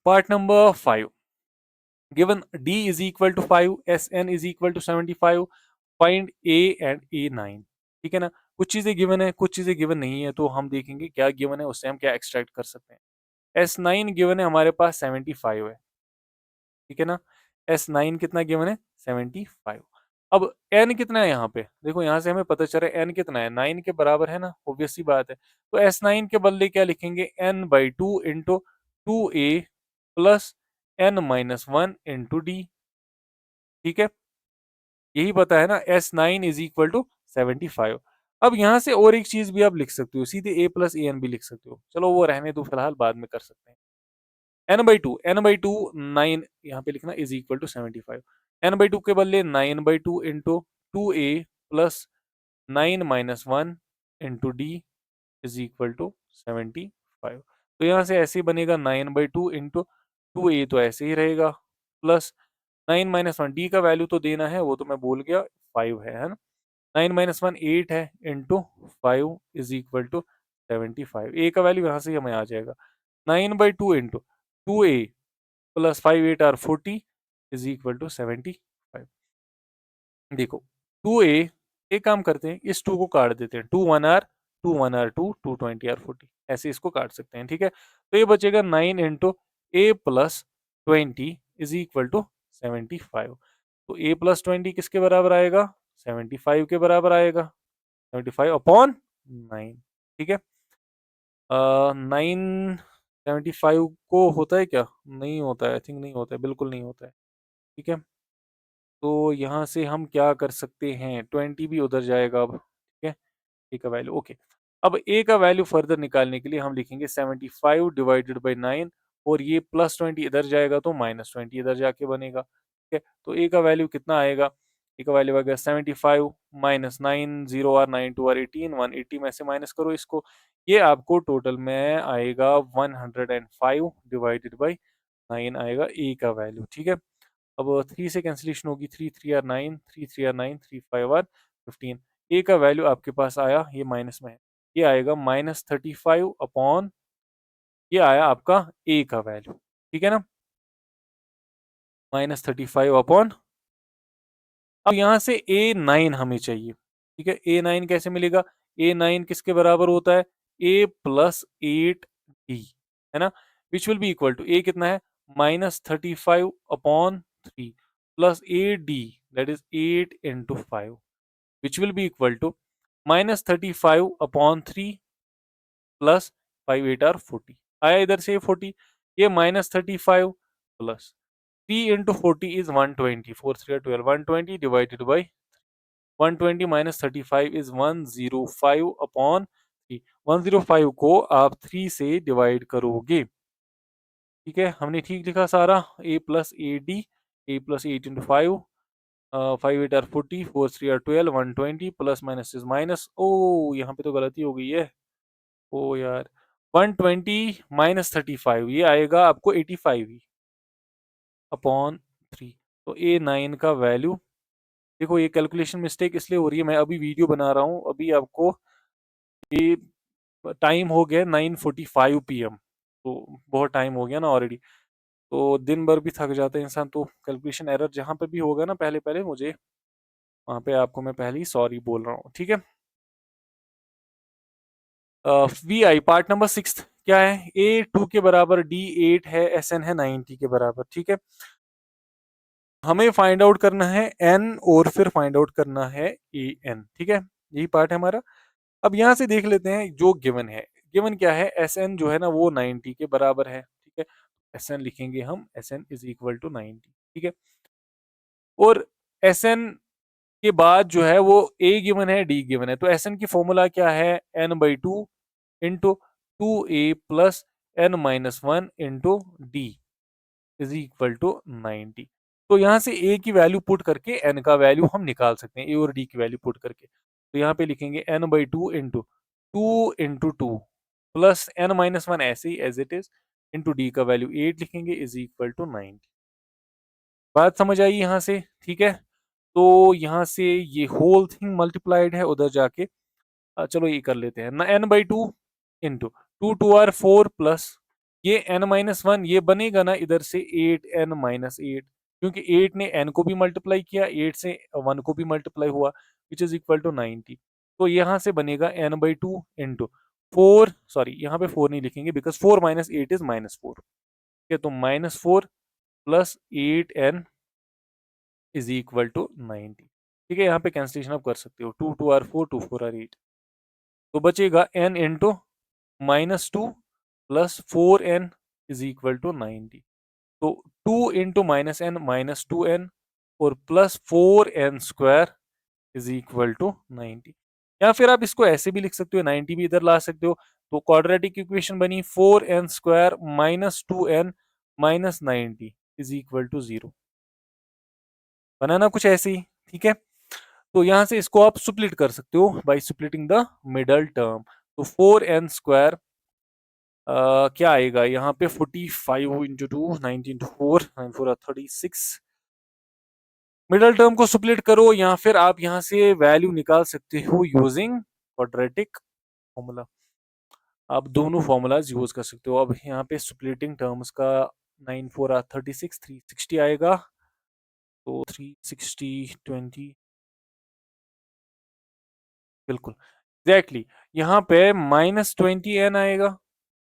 Part number 5, given D is equal to 5, Sn is equal to 75, find A and A9। ठीक है ना? कुछ चीजें गिवन है, कुछ चीजें गिवन नहीं है, तो हम देखेंगे क्या गिवन है, उससे हम क्या एक्सट्रैक्ट कर सकते हैं। S9 गिवन है हमारे पास 75 है, ठीक है ना? S9 कितना गिवन है, 75। अब n कितना है यहाँ पे, देखो यहाँ से हमें पता चल रहा है n कितना है, 9 के बराबर है ना, ऑब्वियस सी बात है। तो S9 के बदले क्या लिखेंगे, n/2 into 2a plus n-1 into d। ठीक है? यही पता है ना, S9 इज इक्वल टू 75। अब यहाँ से और एक चीज भी आप लिख सकते हो, सीधे a प्लस an भी लिख सकते हो, चलो वो रहने दो फिलहाल, बाद में कर सकते हैं। n/2 9 यहाँ पे लिखना इज इक्वल टू 75। n/2 के बदले 9/2 into 2a plus 9-1 into d is equal to 75। तो यहाँ से ऐसे ही बनेगा 9/2 इंटू 2a, तो ऐसे ही रहेगा, प्लस 9-1 d का वैल्यू तो देना है, वो तो मैं भूल गया, 5 है ना? 9-1 8 है into 5 is equal to 75। a का वैल्यू यहाँ से ही हमें आ जाएगा, 9/2 into 2a plus 5 8 r 40 is equal to 75। देखो 2a, एक काम करते हैं, इस 2 को काट देते हैं, 2 1 r 2 2 20 r 40, ऐसे इसको काट सकते हैं, ठीक है। तो ये बचेगा 9 into A plus 20 is equal to 75। तो ए प्लस 20 किसके बराबर आएगा? 75 के बराबर आएगा, 75/9, ठीक है। 975 को होता है क्या? नहीं होता है, आई थिंक नहीं होता है, बिल्कुल नहीं होता है, ठीक है। तो यहाँ से हम क्या कर सकते हैं, 20 भी उधर जाएगा अब, ठीक है। ए का वैल्यू ओके। अब ए का वैल्यू फर्दर निकालने के लिए हम लिखेंगे 75 डिवाइडेड बाई 9, और ये प्लस 20 इधर जाएगा तो माइनस 20 इधर जाके बनेगा, ठीक है। तो ए का वैल्यू कितना आएगा? ए का वैल्यू आ गया 75 माइनस 9, 0 r 9 2 r 18, 180 में से माइनस करो इसको, ये आपको टोटल में आएगा 105 डिवाइडेड बाई 9 आएगा ए का वैल्यू, ठीक है। अब 3 से कैंसिलेशन होगी, 3 3 r 9, 3 3 r 9, 3 5 r 15। ए का वैल्यू आपके पास आया, ये माइनस में है, ये आएगा -35 अपॉन, ये आया आपका ए का वैल्यू, ठीक है ना, -35 अपॉन। अब यहाँ से A9 हमें चाहिए, ठीक है। A9 कैसे मिलेगा? A9 किसके बराबर होता है? A प्लस 8D, है ना, which will be equal to, A कितना है? -35/3 plus 8D, that is 8 into 5, which will be equal to -35/3 plus 5 8 r 40। आया इधर से 40, ये -35 plus 3 into 40 is 120, 4 3 12, 120 divided by 120 minus 35 is 105/3। 105 को आप 3 से डिवाइड करोगे, ठीक है। हमने ठीक लिखा सारा, a plus a D, A plus 8 into 5, 5 8 r 40, 4 3 r 12, 120 plus minus is minus, ओ यहाँ पे तो गलती हो गई है, ओ यार, 120 माइनस 35, ये आएगा आपको 85 ही अपॉन 3। तो A9 का वैल्यू, देखो ये कैलकुलेशन मिस्टेक इसलिए हो रही है, मैं अभी वीडियो बना रहा हूँ, अभी आपको ये टाइम हो गया 9:45 PM, तो बहुत टाइम हो गया ना ऑलरेडी, तो दिन भर भी थक जाता है इंसान, तो कैलकुलेशन एरर जहाँ पे भी होगा ना, पहले पहले मुझे वहाँ पे आपको मैं पहले ही सॉरी बोल रहा हूँ, ठीक है। वी आई पार्ट नंबर 6 क्या है? A2 के बराबर D8 है, SN है 90 के बराबर, ठीक है। हमें फाइंड आउट करना है N, और फिर फाइंड आउट करना है AN, ठीक है। यही पार्ट है हमारा। अब यहाँ से देख लेते हैं जो गिवन है, गिवन क्या है? SN जो है ना वो 90 के बराबर है, ठीक है। SN लिखेंगे हम, SN इज इक्वल टू 90, ठीक है। और SN के बाद जो है वो A गिवन है, D गिवन है, तो SN की फॉर्मूला क्या है? N/2 into 2A plus N-1 into D is equal to 90। तो यहाँ से A की वैल्यू पुट करके N का वैल्यू हम निकाल सकते हैं, A और D की वैल्यू पुट करके। तो यहाँ पे लिखेंगे N/2 इंटू 2 प्लस N-1 ऐसे ही as it is, into D का वैल्यू 8 लिखेंगे इज इक्वल टू 90। बात समझ आई यहाँ से, ठीक है। तो यहाँ से ये होल थिंग मल्टीप्लाइड है उधर जाके, चलो ये कर लेते हैं ना, N/2 इंटू 2 2 r 4 प्लस ये N-1 ये बनेगा ना इधर से 8N-8, क्योंकि 8 ने N को भी मल्टीप्लाई किया, 8 से 1 को भी मल्टीप्लाई हुआ, विच इज इक्वल टू 90। तो यहाँ से बनेगा N/2 इंटू 4, सॉरी यहाँ पे 4 नहीं लिखेंगे, बिकॉज 4 माइनस 8 इज -4, ठीक है। तो -4 plus 8N is equal to 90, ठीक है। यहाँ पे कैंसिलेशन आप कर सकते हो, 2 2 r 4, 2 4 r 8, तो बचेगा N into -2 plus 4N is equal to 90। तो 2 इंटू -2N और plus 4N² is equal to 90। या फिर आप इसको ऐसे भी लिख सकते हो, 90 भी इधर ला सकते हो। तो क्वाड्रेटिक इक्वेशन बनी 4N² minus 2N minus 90 is equal to 0। बनाना कुछ ऐसे ही, ठीक है। तो यहाँ से इसको आप सुप्लिट कर सकते हो बाई सुप्लिटिंग द मिडल टर्म। तो 4N² क्या आएगा यहाँ पे? 45 इंटू 2, 90 इंटू 4, 9 4 36। मिडल टर्म को सुप्लिट करो, या फिर आप यहाँ से वैल्यू निकाल सकते हो यूजिंग क्वाड्रेटिक फॉर्मूला। आप दोनों फॉर्मूलाज यूज कर सकते हो। अब यहाँ पे स्प्लिटिंग टर्म्स का 9 4 36 360 आएगा, तो 360 20 बिल्कुल एग्जैक्टली exactly। यहाँ पे -20n आएगा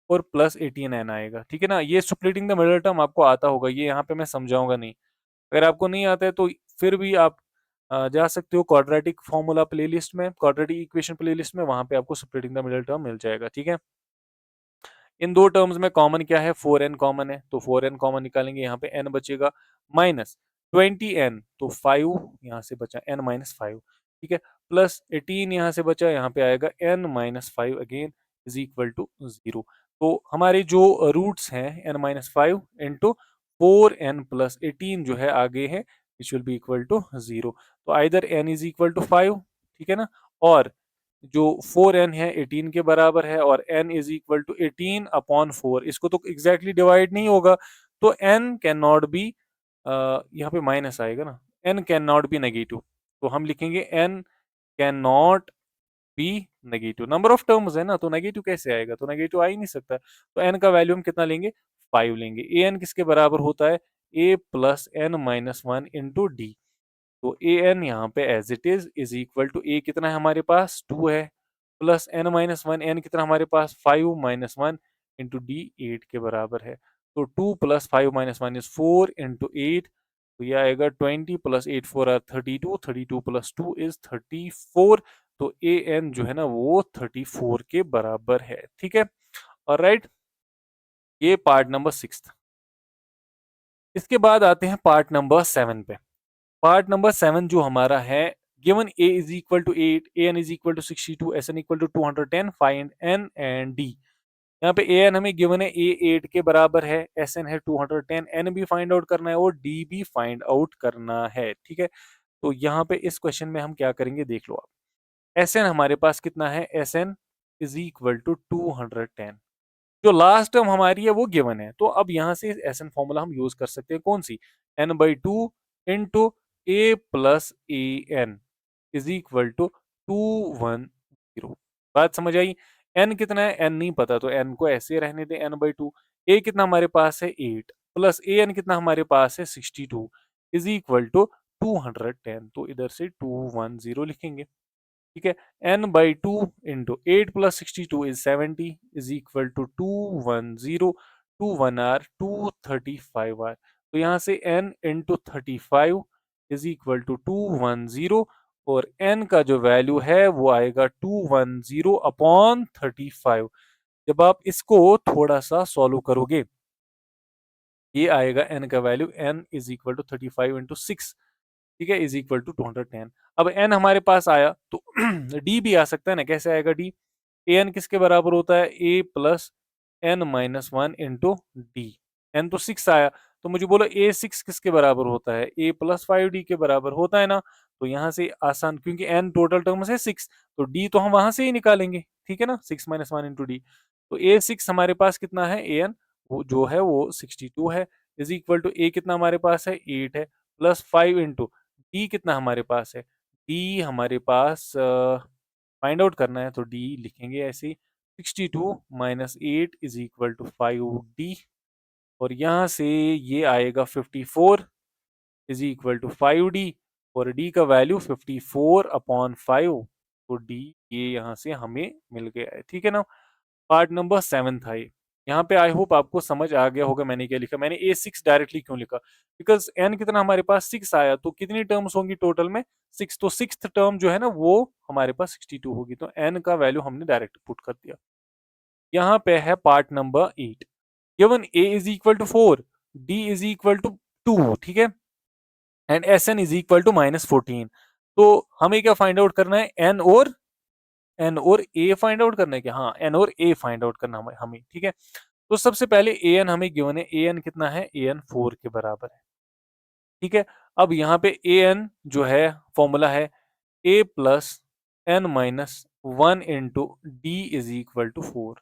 और +18n आएगा, ठीक है ना। ये स्प्लिटिंग द मिडल टर्म आपको आता होगा, ये यहाँ पे मैं समझाऊंगा नहीं। अगर आपको नहीं आता है तो फिर भी आप जा सकते हो क्वाड्रेटिक फॉर्मूला प्लेलिस्ट में, क्वाड्रेटिक इक्वेशन प्लेलिस्ट में, वहां पे आपको स्प्लिटिंग द मिडल टर्म मिल जाएगा, ठीक है। इन दो टर्म्स में कॉमन क्या है, 4n कॉमन है, तो 4n कॉमन निकालेंगे, यहाँ पे n बचेगा -20n, तो 5 यहाँ से बचा n-5, ठीक है, +18 यहाँ से बचा, यहाँ पे आएगा n-5 again is equal to 0। तो हमारे जो रूट्स हैं n-5 इंटू 4n+18 जो है आगे है, which will be equal to 0। तो either n is equal to 5, ठीक है ना, और जो 4n है 18 के बराबर है, और n is equal to 18 upon 4, इसको तो एग्जैक्टली डिवाइड नहीं होगा, तो n कैन नॉट बी, यहाँ पे माइनस आएगा ना, n can not B negative, तो हम लिखेंगे n can not B negative. Number of terms है ना, तो नेगेटिव कैसे आएगा, तो नेगेटिव आ ही नहीं सकता। तो n का वैल्यू हम कितना लेंगे, 5 लेंगे। ए एन किसके बराबर होता है, a plus N minus one into D. तो ए एन यहाँ पे as it is equal to A कितना है हमारे पास 2 है, plus N minus one, n कितना हमारे पास 5-1 इंटू डी 8 के बराबर है। तो 2 + 5 - 1 इज 4 इंटू 8, तो ये आएगा 20 + 8 4 आर 32, 32 + 2 इज 34। तो ए एन जो है ना वो 34 के बराबर है, ठीक है। और राइट, ये पार्ट नंबर 6। इसके बाद आते हैं पार्ट नंबर 7 पे। पार्ट नंबर 7 जो हमारा है, given a is equal to 8, an is equal to 62, sn equal to 210, find n and d। यहाँ पे an हमें गिवन है, a 8 के बराबर है, sn है 210, n भी फाइंड आउट करना है और d भी फाइंड आउट करना है, ठीक है। तो यहाँ पे इस क्वेश्चन में हम क्या करेंगे देख लो आप। sn हमारे पास कितना है, sn इज इक्वल टू 210, जो लास्ट टर्म हमारी है वो गिवन है, तो अब यहाँ से एसएन फॉर्मूला हम यूज कर सकते हैं, कौन सी, n/2 into A plus A N is equal to 210। बात समझ आई। n कितना है, n नहीं पता, तो n को ऐसे रहने दें n/2। a कितना हमारे पास है 8, प्लस ए एन कितना हमारे पास है 62 इज इक्वल टू 210, तो इधर से 210 लिखेंगे, ठीक है। n/2 into 8 + 62 is 70 is equal to 210, 2 1 are 235 are. तो यहाँ से n into 35 is equal to 210, और n का जो वैल्यू है वो आएगा 210 अपॉन 35। जब आप इसको थोड़ा सा सॉल्व करोगे, ये आएगा n का value, n is equal to 35 into 6, ठीक है, इज इक्वल टू 210। अब n हमारे पास आया तो d भी आ सकता है ना, कैसे आएगा d, ए एन किसके बराबर होता है, a plus N minus one into d. N तो 6 आया, तो मुझे बोलो ए 6 किसके बराबर होता है, a प्लस 5d के बराबर होता है ना। तो यहाँ से आसान, क्योंकि n टोटल टर्म्स है 6, तो d तो हम वहां से ही निकालेंगे, ठीक है ना, 6 - 1 इंटू डी। तो a 6 हमारे पास कितना है, ए एन वो जो है वो 62 है, इज इक्वल टू a कितना हमारे पास है 8 है, प्लस 5 इंटू डी कितना हमारे पास है, डी हमारे पास फाइंड आउट करना है, तो डी लिखेंगे ऐसे ही, 62 - 8 इज इक्वल टू 5d, और यहाँ से ये आएगा 54 इज इक्वल टू 5d, और d का वैल्यू 54/5, तो d ये यहाँ से हमें मिल गया है, ठीक है ना। पार्ट नंबर 7 था ये। यहाँ पे आई होप आपको समझ आ गया होगा मैंने क्या लिखा, मैंने a6 डायरेक्टली क्यों लिखा, बिकॉज n कितना हमारे पास 6 आया, तो कितनी टर्म्स होंगी टोटल में 6, तो सिक्स्थ टर्म जो है ना वो हमारे पास 62 होगी, तो n का वैल्यू हमने डायरेक्ट पुट कर दिया। यहाँ पे है part number 8, given a is equal to 4, d is equal to 2, ठीक है, and sn is equal to -14। तो हमें क्या फाइंड आउट करना है, n और a फाइंड आउट करना है क्या, हाँ n और a फाइंड आउट करना हमें, ठीक है। तो सबसे पहले ए एन हमें गिवन है, ए एन कितना है, ए एन 4 के बराबर है, ठीक है। अब यहाँ पे ए एन जो है फॉर्मूला है A plus N minus one into D is equal to 4,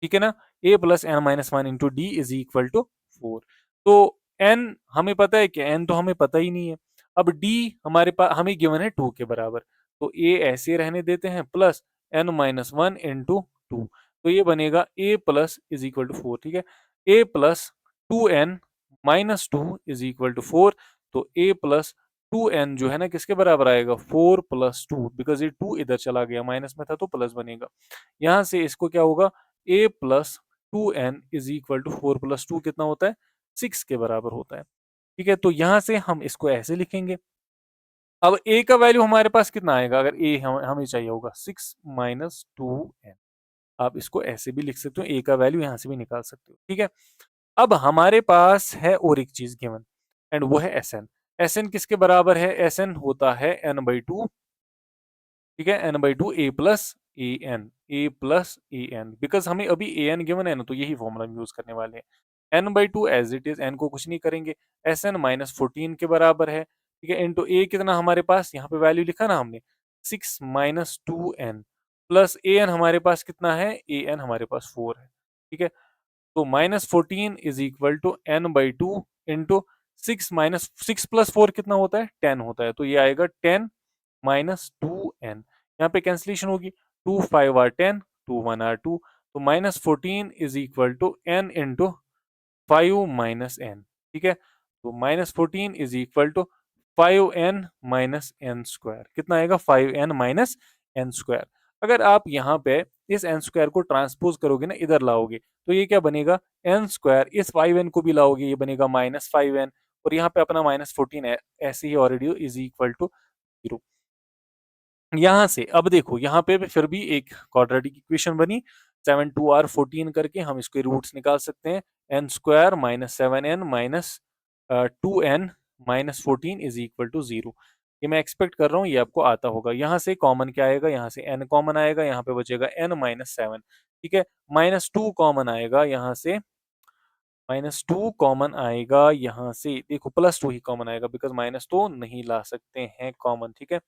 ठीक है ना। A plus N minus one into D is equal to 4। तो एन हमें पता है कि एन तो हमें पता ही नहीं है। अब डी हमारे पास हमें गिवन है 2 के बराबर, तो ए ऐसे रहने देते हैं, plus N minus one into 2, तो ये बनेगा a plus is equal to 4, ठीक है। a plus 2n minus 2 is equal to 4, तो a प्लस 2n जो है ना किसके बराबर आएगा, 4 प्लस 2, बिकॉज ये 2 इधर चला गया, माइनस में था तो प्लस बनेगा। यहाँ से इसको क्या होगा, a plus 2n is equal to 4 plus 2 कितना होता है, 6 के बराबर होता है, ठीक है। तो यहाँ से हम इसको ऐसे लिखेंगे। अब a का वैल्यू हमारे पास कितना आएगा, अगर a हमें चाहिए होगा 6 माइनस 2n, आप इसको ऐसे भी लिख सकते हो, a का वैल्यू यहाँ से भी निकाल सकते हो, ठीक है। अब हमारे पास है और एक चीज गिवन, एंड वो है Sn। Sn किसके बराबर है, Sn होता है n/2, ठीक है, n/2 a plus A n, a plus A n, because हमें अभी ए एन गिवन है ना, तो यही फॉर्मूला यूज करने वाले हैं। n/2 as it is, n को कुछ नहीं करेंगे, Sn माइनस 14 के बराबर है, ठीक है, इंटू ए कितना हमारे पास यहाँ पे वैल्यू लिखा ना हमने, 6 माइनस 2n प्लस ए एन हमारे पास कितना है, ए एन हमारे पास 4 है, ठीक है। तो minus 14 is equal to n/2 into 6 minus 6 plus 4 कितना होता है, 10 होता है, तो ये आएगा 10 माइनस 2n, यहाँ पे कैंसिलेशन होगी, 2 5 आर 10, 2 1 आर 2, तो minus 14 is equal to n into 5 minus n, ठीक है। तो minus 14 is equal to 5n minus n square, कितना आएगा, 5n माइनस एन स्क्वायर। अगर आप यहाँ पे इस एन स्क्वायर को ट्रांसपोज करोगे ना, इधर लाओगे, तो ये क्या बनेगा, एन स्क्वायर, इस 5n को भी लाओगे, ये बनेगा माइनस 5n, और यहाँ पे अपना माइनस 14 है, ऐसे ही ऑलरेडी इज इक्वल टू 0। यहाँ से अब देखो, यहाँ पे भी फिर भी एक क्वाड्रेटिक इक्वेशन बनी, 7 2 r 14 करके हम इसके रूट्स निकाल सकते हैं, n square minus 7n minus 2n minus 14 is equal to 0। ये मैं एक्सपेक्ट कर रहा हूँ ये आपको आता होगा। यहाँ से कॉमन क्या आएगा, यहाँ से n कॉमन आएगा, यहाँ पे बचेगा n माइनस 7, ठीक है। माइनस 2 कॉमन आएगा यहाँ से, माइनस 2 कॉमन आएगा यहाँ से, देखो प्लस 2 ही कॉमन आएगा, बिकॉज माइनस तो नहीं ला सकते हैं कॉमन, ठीक है।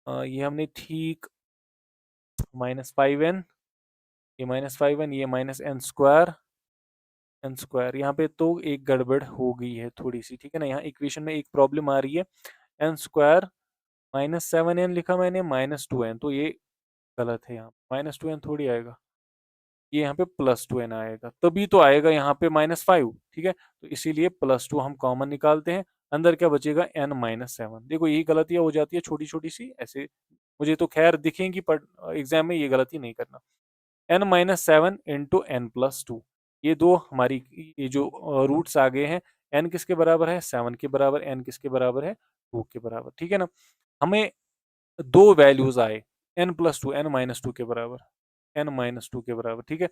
ये हमने ठीक माइनस 5n, ये माइनस 5n, ये माइनस एन स्क्वायर, यहाँ पे तो एक गड़बड़ हो गई है थोड़ी सी, ठीक है ना, यहाँ इक्वेशन में एक प्रॉब्लम आ रही है, एन स्क्वायर माइनस 7n लिखा मैंने, माइनस 2n, तो ये गलत है, यहाँ माइनस 2n थोड़ी आएगा, ये यहाँ पे प्लस 2n आएगा, तभी तो आएगा यहाँ पे माइनस 5, ठीक है। तो इसीलिए प्लस 2 हम कॉमन निकालते हैं, अंदर क्या बचेगा, n माइनस 7। देखो यही गलतियां हो जाती है छोटी छोटी सी ऐसे, मुझे तो खैर दिखेंगी पर एग्जाम में ये गलती नहीं करना। n minus 7 into n plus 2, ये दो हमारी ये जो रूट्स आ गए हैं, n किसके बराबर है, 7 के बराबर, n किसके बराबर है, 2 के बराबर, ठीक है ना। हमें दो वैल्यूज आए, n प्लस 2, n माइनस 2 के बराबर, n माइनस 2 के बराबर, ठीक है।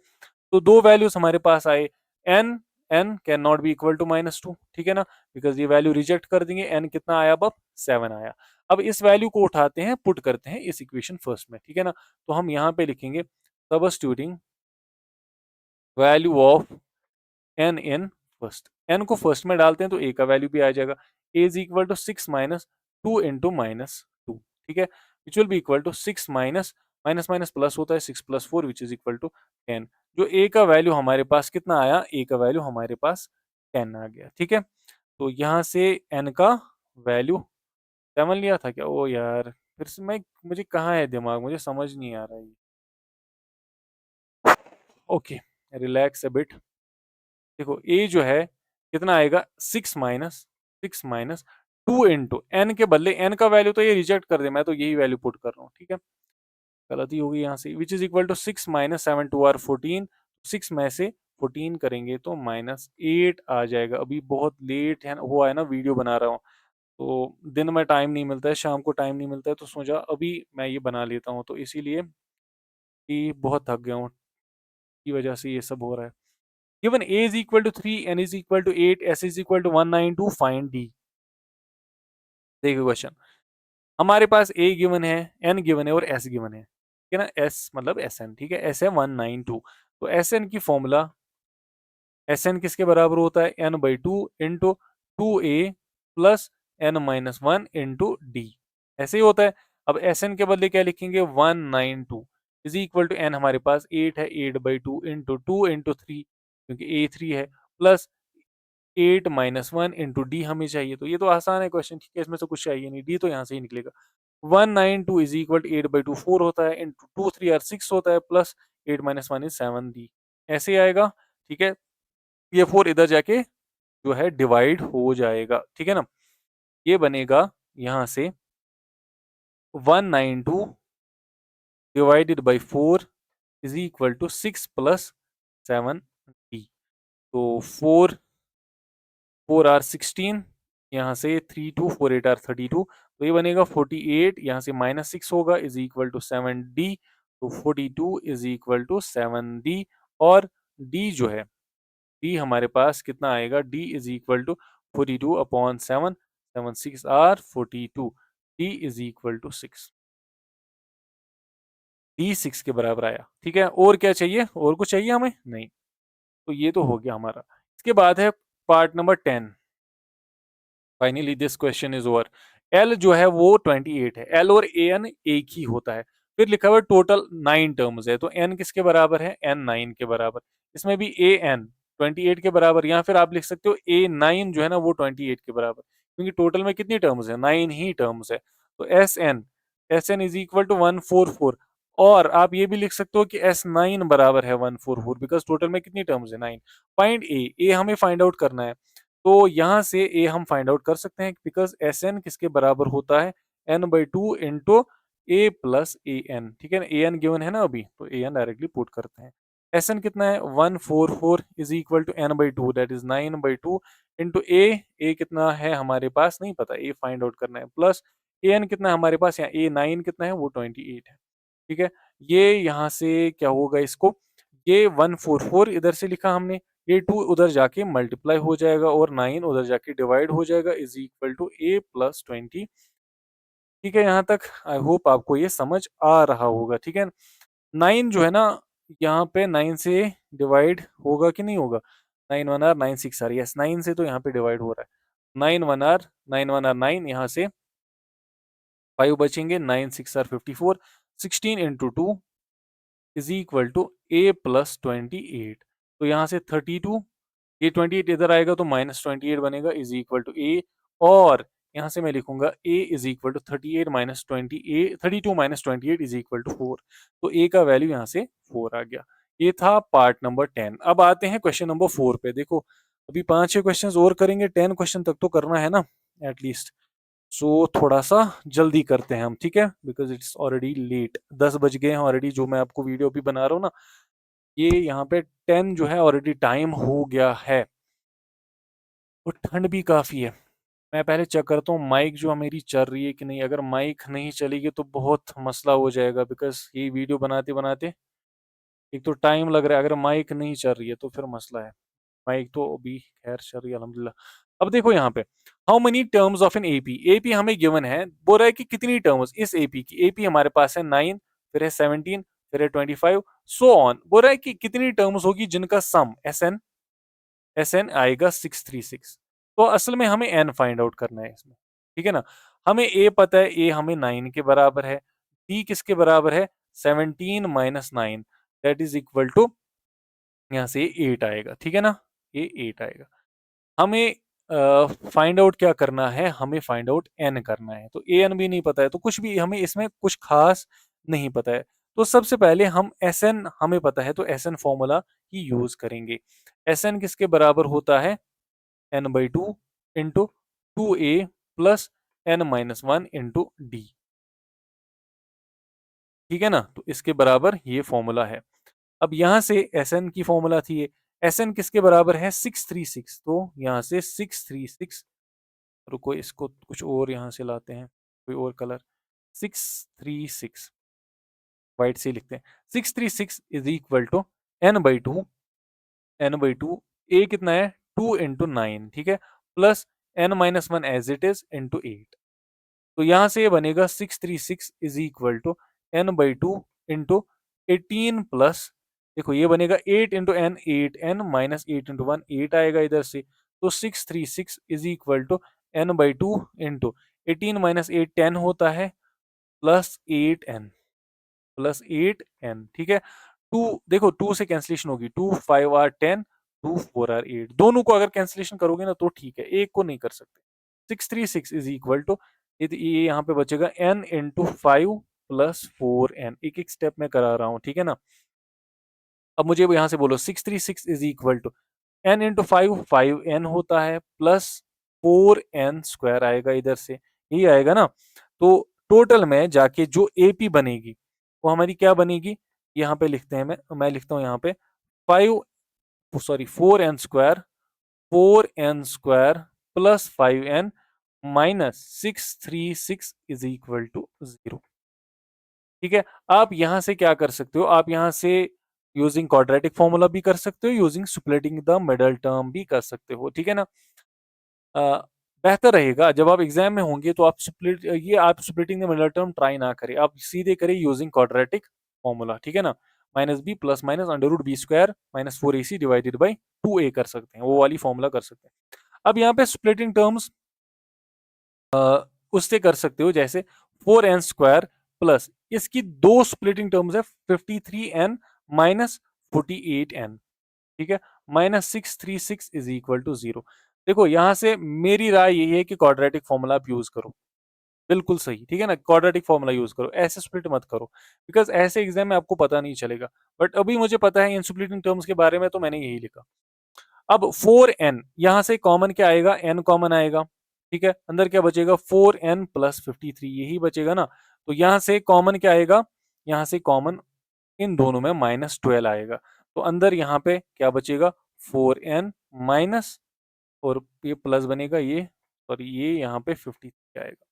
तो दो वैल्यूज हमारे पास आए, n n can not be equal to minus 2, ठीक है ना, बिकॉज ये वैल्यू रिजेक्ट कर देंगे, n कितना आया, अब 7 आया। अब इस वैल्यू को उठाते हैं, पुट करते हैं इस इक्वेशन फर्स्ट में, ठीक है ना। तो हम यहाँ पे लिखेंगे substituting value of n in first, n को फर्स्ट में डालते हैं तो a का वैल्यू भी आ जाएगा, a is equal to 6 minus 2 into minus 2, ठीक है, which will be equal to 6 minus minus minus plus होता है, 6 plus 4 which is equal to 10। जो a का वैल्यू हमारे पास कितना आया, a का वैल्यू हमारे पास 10 आ गया, ठीक है। तो यहाँ से n का वैल्यू 7 लिया था क्या, ओ यार फिर से मैं, मुझे कहाँ है दिमाग, मुझे समझ नहीं आ रहा है। Okay, relax a bit. देखो ए जो है कितना आएगा, 6 माइनस 2 इंटू एन के बदले एन का वैल्यू तो ये रिजेक्ट कर दे, मैं तो यही वैल्यू पुट कर रहा हूँ, ठीक है। गलती होगी यहाँ से, which is equal to 6 minus 7 2 are 14, 6 में से 14 करेंगे तो -8 आ जाएगा। अभी बहुत लेट है हुआ है ना, वीडियो बना रहा हूँ, तो दिन में टाइम नहीं मिलता है, शाम को टाइम नहीं मिलता है, तो सोचा अभी मैं ये बना लेता हूँ, तो इसीलिए कि बहुत थक गया हूँ, की वजह से ये सब हो रहा है। Given a is equal to 3, n is equal to 8, s is equal to 192, find d। देखिए क्वेश्चन, हमारे पास a गिवन है, n गिवन है और s गिवन है, ठीक है ना, s मतलब sn, ठीक है, s है 192, तो sn की फॉर्मूला, sn किसके बराबर होता है, n/2 into 2a plus n minus 1 into D, ऐसे ही होता है। अब sn के बदले क्या लिखेंगे, 192 इज इक्वल टू n हमारे पास 8 है, 8/2 इंटू 2 इंटू 3, क्योंकि a 3 है, प्लस 8 माइनस 1 इंटू डी हमें चाहिए, तो ये तो आसान है क्वेश्चन, ठीक है, इसमें से कुछ चाहिए नहीं, डी तो यहाँ से ही निकलेगा। 192 इज इक्वल टू 8/2 4 होता है, इंटू 2 3 आर 6 होता है, प्लस 8 माइनस 1 इज 7d, ऐसे ही आएगा। ठीक है, ये 4 इधर जाके जो है डिवाइड हो जाएगा। ठीक है ना, ये बनेगा यहाँ से 192 divided by 4 is equal to 6 plus 7d। तो 4 4 आर 16, यहाँ से 3 2 4 8 आर 32, तो ये बनेगा 48, यहाँ से -6 होगा इज इक्वल टू 7d। तो 42 इज इक्वल टू 7d। और d जो है, d हमारे पास कितना आएगा, d is equal to 42/7, 7 6 are 42, d is equal to 6, d 6 के बराबर आया। ठीक है, और क्या चाहिए, और कुछ चाहिए हमें, नहीं। तो ये तो हो गया हमारा। इसके बाद है part number 10। Finally this question is over. L जो है वो 28 है, एल और ए एन एक ही होता है। फिर लिखा हुआ टोटल 9 टर्म्स है, तो एन किसके बराबर है, एन 9 के बराबर। इसमें भी ए एन 28 के बराबर, या फिर आप लिख सकते हो ए 9 जो है ना वो 28 के बराबर, क्योंकि टोटल में कितनी टर्म्स है, 9 ही टर्म्स है। तो s N is equal to 144। और आप ये भी लिख सकते हो कि S9 बराबर है 144, बिकॉज टोटल में कितनी टर्म्स है, 9। फाइंड ए हमें फाइंड आउट करना है। तो यहाँ से ए हम फाइंड आउट कर सकते हैं, बिकॉज एस एन किसके बराबर होता है, n/2 into A plus A N. ठीक है ना, ए एन गिवन है ना अभी, तो ए एन डायरेक्टली पुट करते हैं। एस एन कितना है, 144 is equal to n/2, that is 9/2 into A कितना है हमारे पास नहीं पता, ए फाइंड आउट करना है, प्लस ए एन कितना है हमारे पास, यहाँ ए 9 कितना है वो 28 है। ठीक है, ये यहाँ से क्या होगा, इसको ये 144 इधर से लिखा हमने, ये 2 उधर जाके मल्टीप्लाई हो जाएगा और 9 उधर जाके डिवाइड हो जाएगा is equal to A plus 20। ठीक है, यहाँ तक आई होप आपको ये समझ आ रहा होगा। ठीक है, 9 जो है ना, यहाँ पे 9 से डिवाइड होगा कि नहीं होगा, 9 1 आर 9 6 आर, यस 9 से तो यहाँ पे डिवाइड हो रहा है। 9 1 आर 9 यहाँ से 5 बचेंगे, 9 6 are 54, 16 into 2 is equal to A plus 28। तो यहाँ से 32, ये 28 इधर आएगा तो -28 बनेगा इज इक्वल टू ए। और यहाँ से मैं लिखूंगा A is equal to 38 minus 28, 32 minus 28 is equal to 4। तो ए का वैल्यू यहाँ से 4 आ गया। ये था पार्ट नंबर 10। अब आते हैं क्वेश्चन नंबर 4 पे। देखो अभी 5-6 क्वेश्चन और करेंगे, 10 क्वेश्चन तक तो करना है ना एटलीस्ट। सो थोड़ा सा जल्दी करते हैं हम, ठीक है, बिकॉज इट्स ऑलरेडी लेट, 10 बज गए हैं ऑलरेडी, जो मैं आपको वीडियो भी बना रहा हूँ ना, ये यहाँ पे 10 जो है ऑलरेडी टाइम हो गया है। और ठंड भी काफ़ी है। मैं पहले चेक करता हूँ माइक जो मेरी चल रही है कि नहीं। अगर माइक नहीं चलेगी तो बहुत मसला हो जाएगा, बिकॉज़ ये वीडियो बनाते-बनाते एक तो टाइम लग रहा है, अगर माइक नहीं चल रही है तो फिर मसला है। माइक तो अभी खैर चल रही है अल्हम्दुलिल्लाह। अब देखो यहाँ पे, how many terms of an AP. AP हमें गिवन है, बोल रहा है कि कितनी टर्म्स इस एपी की। एपी हमारे पास है 9, फिर है 17, फिर है 25, सो ऑन। बोल रहा है कि कितनी टर्म्स होगी जिनका सम एस एन आएगा 636। तो असल में हमें एन फाइंड आउट करना है इसमें। ठीक है ना, हमें ए पता है, ए हमें 9 के बराबर है, डी किसके बराबर है, 17 minus 9, that is equal to यहाँ से 8 आएगा। ठीक है ना, ये 8 आएगा। हमें फाइंड आउट क्या करना है, हमें फाइंड आउट एन करना है। तो ए एन भी नहीं पता है, तो कुछ भी हमें इसमें कुछ खास नहीं पता है। तो सबसे पहले हम एस एन हमें पता है, तो एस एन फॉर्मूला ही यूज करेंगे। एस एन किसके बराबर होता है, n/2 into 2a plus n-1 into D. ठीक है ना, तो इसके बराबर ये फॉर्मूला है। अब यहाँ से एस एन की फॉर्मूला थी ये, एस एन किसके बराबर है, 636। तो यहाँ से 636, रुको इसको कुछ और यहाँ से लाते हैं, कोई और कलर, 636 वाइट से लिखते हैं। 636 इज इक्वल टू n/2 ए कितना है, 2 इंटू 9, ठीक है, plus n-1 as it is into 8। तो यहाँ से ये बनेगा 636 is equal to n/2 into 18 plus, देखो ये बनेगा 8 into N, 8n minus 8 into 1, 8 आएगा इधर से। तो 636 is equal to n/2 into 18 minus 8 10 होता है, प्लस 8n, ठीक है। 2 देखो 2 से कैंसिलेशन होगी, 2 5 आर 10, 2 4 आर 8, दोनों को अगर कैंसिलेशन करोगे ना तो ठीक है, एक को नहीं कर सकते। 636 इज इक्वल टू, ये यहाँ पे बचेगा n इंटू 5 प्लस 4n, एक एक स्टेप में करा रहा हूँ, ठीक है ना। अब मुझे यहाँ से बोलो 636 is equal to n into 5 होता है प्लस 4n² आएगा इधर से, यही आएगा ना। तो टोटल में जाके जो एपी बनेगी वो हमारी क्या बनेगी, यहाँ पे लिखते हैं, मैं लिखता हूँ यहाँ पे 4n² 4n² plus 5n minus 636 is equal to 0। ठीक है, आप यहां से क्या कर सकते हो, आप यहां से यूजिंग क्वाड्रेटिक फॉर्मूला भी कर सकते हो, using splitting the middle term भी कर सकते हो, ठीक है ना। अ, बेहतर रहेगा जब आप एग्जाम में होंगे तो आप splitting the middle term try ना करें, आप सीधे करें यूजिंग क्वाड्रेटिक फॉर्मूला, ठीक है ना। Minus b plus minus under root b² minus 4ac divided by 2a कर सकते हैं, वो वाली फॉर्मूला कर सकते हैं। अब यहाँ पे स्प्लिटिंग टर्म्स उससे कर सकते हो, जैसे 4n² प्लस इसकी दो स्प्लिटिंग टर्म्स है 53n माइनस 48n, ठीक है, माइनस 636 इज इक्वल टू 0। देखो यहां से मेरी राय यही है कि क्वाड्रेटिक फॉर्मूला आप यूज करो, बिल्कुल सही, ठीक है ना, क्वाड्रेटिक फॉर्मूला यूज करो, ऐसे स्प्लिट मत करो, बिकॉज ऐसे एग्जाम में आपको पता नहीं चलेगा। बट अभी मुझे पता है इन स्प्लिटिंग टर्म्स के बारे में, तो मैंने यही लिखा। अब 4n यहां से कॉमन क्या आएगा, n कॉमन आएगा, ठीक है, अंदर क्या बचेगा 4n प्लस 53, यही बचेगा ना। तो यहां से कॉमन क्या आएगा, यहां से कॉमन इन दोनों में -12 आएगा, तो अंदर यहाँ पे क्या बचेगा 4n माइनस, और ये प्लस बनेगा, ये सॉरी ये यहाँ पे 53 आएगा,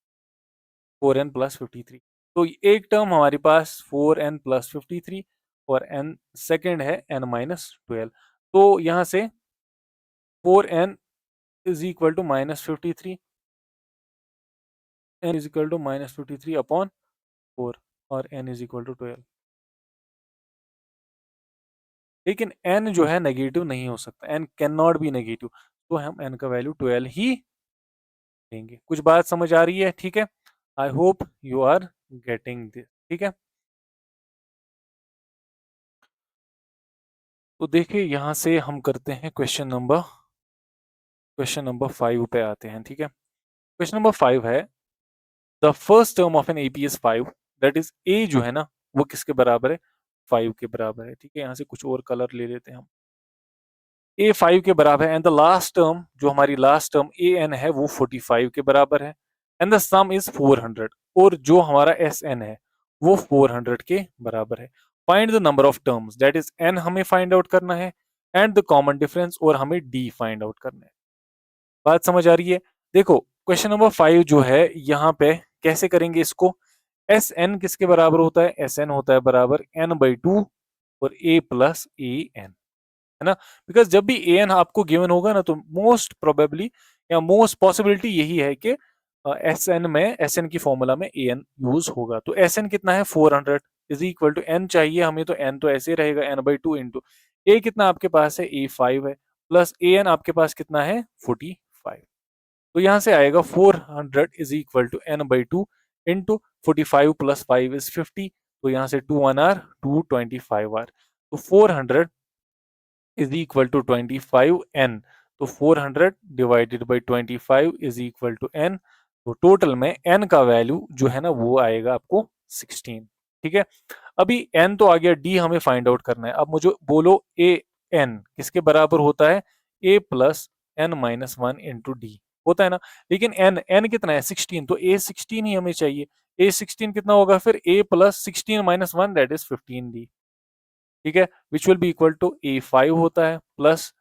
4n प्लस 53। तो एक टर्म हमारे पास 4n प्लस 53 और n सेकेंड है n-12। तो यहाँ से 4n is equal to -53, n is equal to -53 upon 4 और n इज इक्वल टू 12। लेकिन n जो है नेगेटिव नहीं हो सकता, n can not B negative, तो हम n का वैल्यू 12 ही लेंगे। कुछ बात समझ आ रही है, ठीक है, I hope you are getting this, ठीक है। तो देखिए यहाँ से हम करते हैं क्वेश्चन नंबर 5 पे आते हैं, ठीक है। क्वेश्चन नंबर 5 है, the first term of an AP is 5, that is a जो है ना वो किसके बराबर है, 5 के बराबर है, ठीक है। यहाँ से कुछ और कलर ले लेते हैं हम, ए 5 के बराबर है, एंड द लास्ट टर्म जो हमारी लास्ट टर्म ए एन है वो 45 के बराबर है, एंड द सम इज 400, और जो हमारा एस एन है वो 400 के बराबर है। Find the number of terms, that is an हमें फाइंड आउट करना है, एंड द कॉमन डिफरेंस, और हमें डी फाइंड आउट करना है। बात समझ आ रही है। देखो क्वेश्चन नंबर 5 जो है यहाँ पे कैसे करेंगे इसको, एस एन किसके बराबर होता है, एस एन होता है बराबर n/2 और a प्लस ए एन, है ना। बिकॉज जब भी ए एन आपको गिवन होगा ना तो मोस्ट प्रोबेबली या मोस्ट पॉसिबिलिटी यही है कि एस एन में, एस एन की फॉर्मूला में ए एन यूज होगा। तो एस एन कितना है 400 इज इक्वल टू एन चाहिए हमें, तो एन तो ऐसे रहेगा n/2 इंटू ए कितना आपके पास है ए 5 है, प्लस ए एन आपके पास कितना है 45। तो यहाँ से आएगा 400 is equal to n/2 into 45 plus 5 is 50, तो यहाँ से 2 1 आर 225 आर, तो 400 इज इक्वल टू 25n, तो 400 divided by 25 is equal to n, तो टोटल में n का वैल्यू जो है ना वो आएगा आपको 16, ठीक है। अभी n तो आ गया, d हमें फाइंड आउट करना है। अब मुझे बोलो a n किसके बराबर होता है, a plus n-1 into D होता है ना, लेकिन n कितना है 16, तो a 16 ही हमें चाहिए। a 16 कितना होगा फिर, a plus 16-1 that is 15d, ठीक है, which will be equal to A 5 होता है plus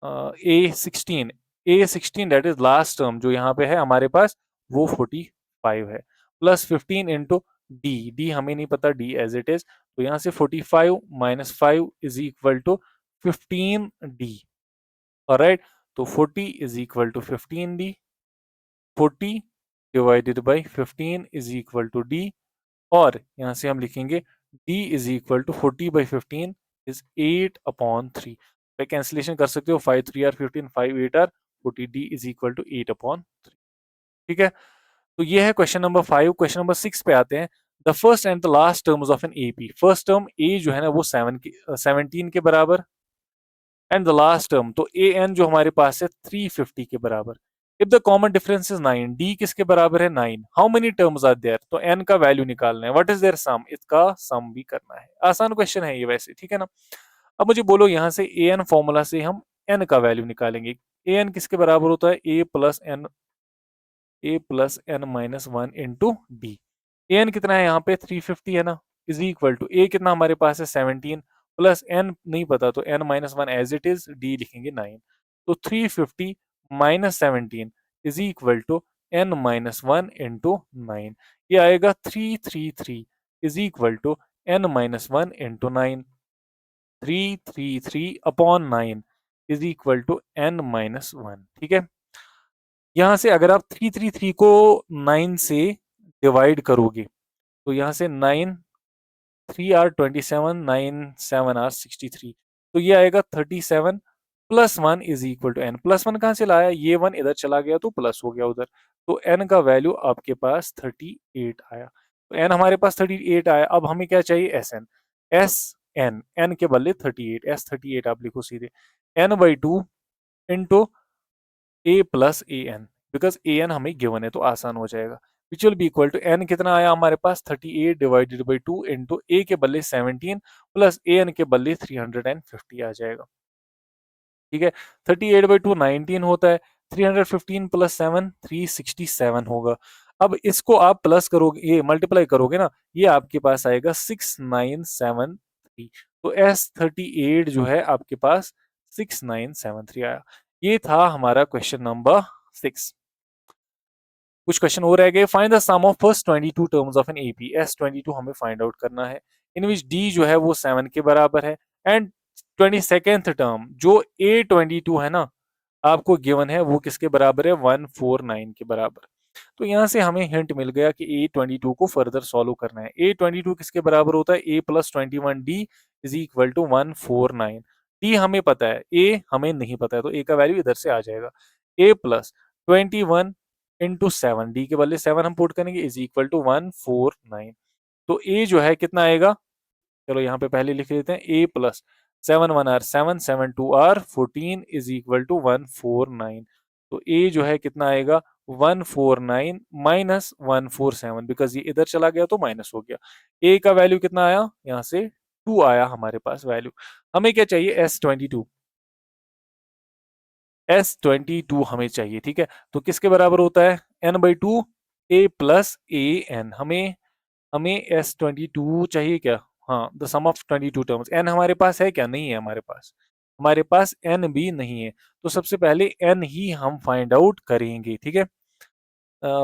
A 16 that is last term जो यहाँ पे है हमारे पास वो 45 है, प्लस 15 इंटू डी हमें नहीं पता, डी एज इट इज, तो यहाँ से 45 minus 5 is equal to 15d, alright. तो 40 is equal to 15d, 40 divided by 15 is equal to d, और यहाँ से हम लिखेंगे d is equal to 40/15 is 8/3। पे कैंसिलेशन कर सकते हो, 5 3 are 15, 5 8 are 40, d is equal to 8/3, ठीक है। तो ये है क्वेश्चन नंबर 5। क्वेश्चन नंबर 6 पे आते हैं, the first and the last terms of an AP, first term a जो है ना वो 17 के बराबर, एंड द लास्ट टर्म तो ए एन जो हमारे पास है 350 के बराबर। If the common difference is 9, d किसके बराबर है 9, how many terms are there, तो एन का वैल्यू निकालना है, व्हाट इज देयर सम, इसका सम भी करना है। आसान क्वेश्चन है ये वैसे, ठीक है ना। अब मुझे बोलो यहाँ से ए एन फॉर्मूला से हम एन का वैल्यू निकालेंगे। ए एन किसके बराबर होता है? A plus N minus one into D. A N कितना है यहाँ पे? 350 है ना, इज इक्वल टू ए कितना हमारे पास है? 17 प्लस एन नहीं पता तो n minus one as it is, d लिखेंगे 9। तो 350 माइनस 17 is equal to N minus one into 9। ये आएगा 333 is equal to N minus one into 9। 333 upon 9 is equal to N minus one. ठीक है, यहाँ से अगर आप 333 को 9 से डिवाइड करोगे तो यहाँ से 9 3 आर 27, 9 7 आर 63, तो ये आएगा 37 plus one is equal to n. Plus one कहाँ से लाया? ये वन इधर चला गया तो प्लस हो गया उधर, तो एन का वैल्यू आपके पास 38 आया। तो एन हमारे पास 38 आया। अब हमें क्या चाहिए? S n. S N, n के बदले 38, एस 38 आप लिखो सीधे, n by two into A plus A n, because a N हमें गिवन है तो आसान हो जाएगा। Which will be equal to n कितना आया हमारे पास? 38 डिवाइडेड बाई टू इंटू ए के बदले 17 प्लस ए एन के बदले 350 आ जाएगा। ठीक है, 38/2 19 होता है, 315 प्लस 7 367 होगा। अब इसको आप प्लस करोगे, ये मल्टीप्लाई करोगे ना, ये आपके पास आएगा 6973। तो S38 जो है आपके पास 6973 आया। ये था हमारा क्वेश्चन नंबर 6। कुछ क्वेश्चन और रह गए। Find the sum of first 22 terms of an AP. S22 हमें फाइंड आउट करना है, इन विच डी जो है वो 7 के बराबर है, एंड 22nd टर्म जो A22 है ना आपको गिवन है, वो किसके बराबर है? 149 के बराबर। तो यहाँ से हमें हिंट मिल गया कि A22 को फर्दर सॉल्व करना है। A22 किसके बराबर होता है? A plus 21D is equal to 149। D हमें पता है, ए हमें नहीं पता है, तो ए का वैल्यू इधर से आ जाएगा। ए प्लस 21 इंटू 7, डी के बदले 7 हम पुट करेंगे, इज इक्वल टू 149। तो ए जो है कितना आएगा? चलो यहाँ पे पहले लिख लेते हैं, A plus 7 1 are 7 7 2 are 14 is equal to 149। तो ए जो है कितना आएगा? 149 माइनस 147, बिकॉज ये इधर चला गया तो माइनस हो गया। ए का वैल्यू कितना आया? यहाँ से 2 आया हमारे पास वैल्यू। हमें क्या चाहिए? S22। S22 हमें चाहिए। ठीक है, तो किसके बराबर होता है? n/2 a plus A N. हमें हमें S22 चाहिए क्या? हाँ, the sum of 22 terms. n हमारे पास है क्या? नहीं है हमारे पास, हमारे पास n भी नहीं है। तो सबसे पहले n ही हम फाइंड आउट करेंगे। ठीक है,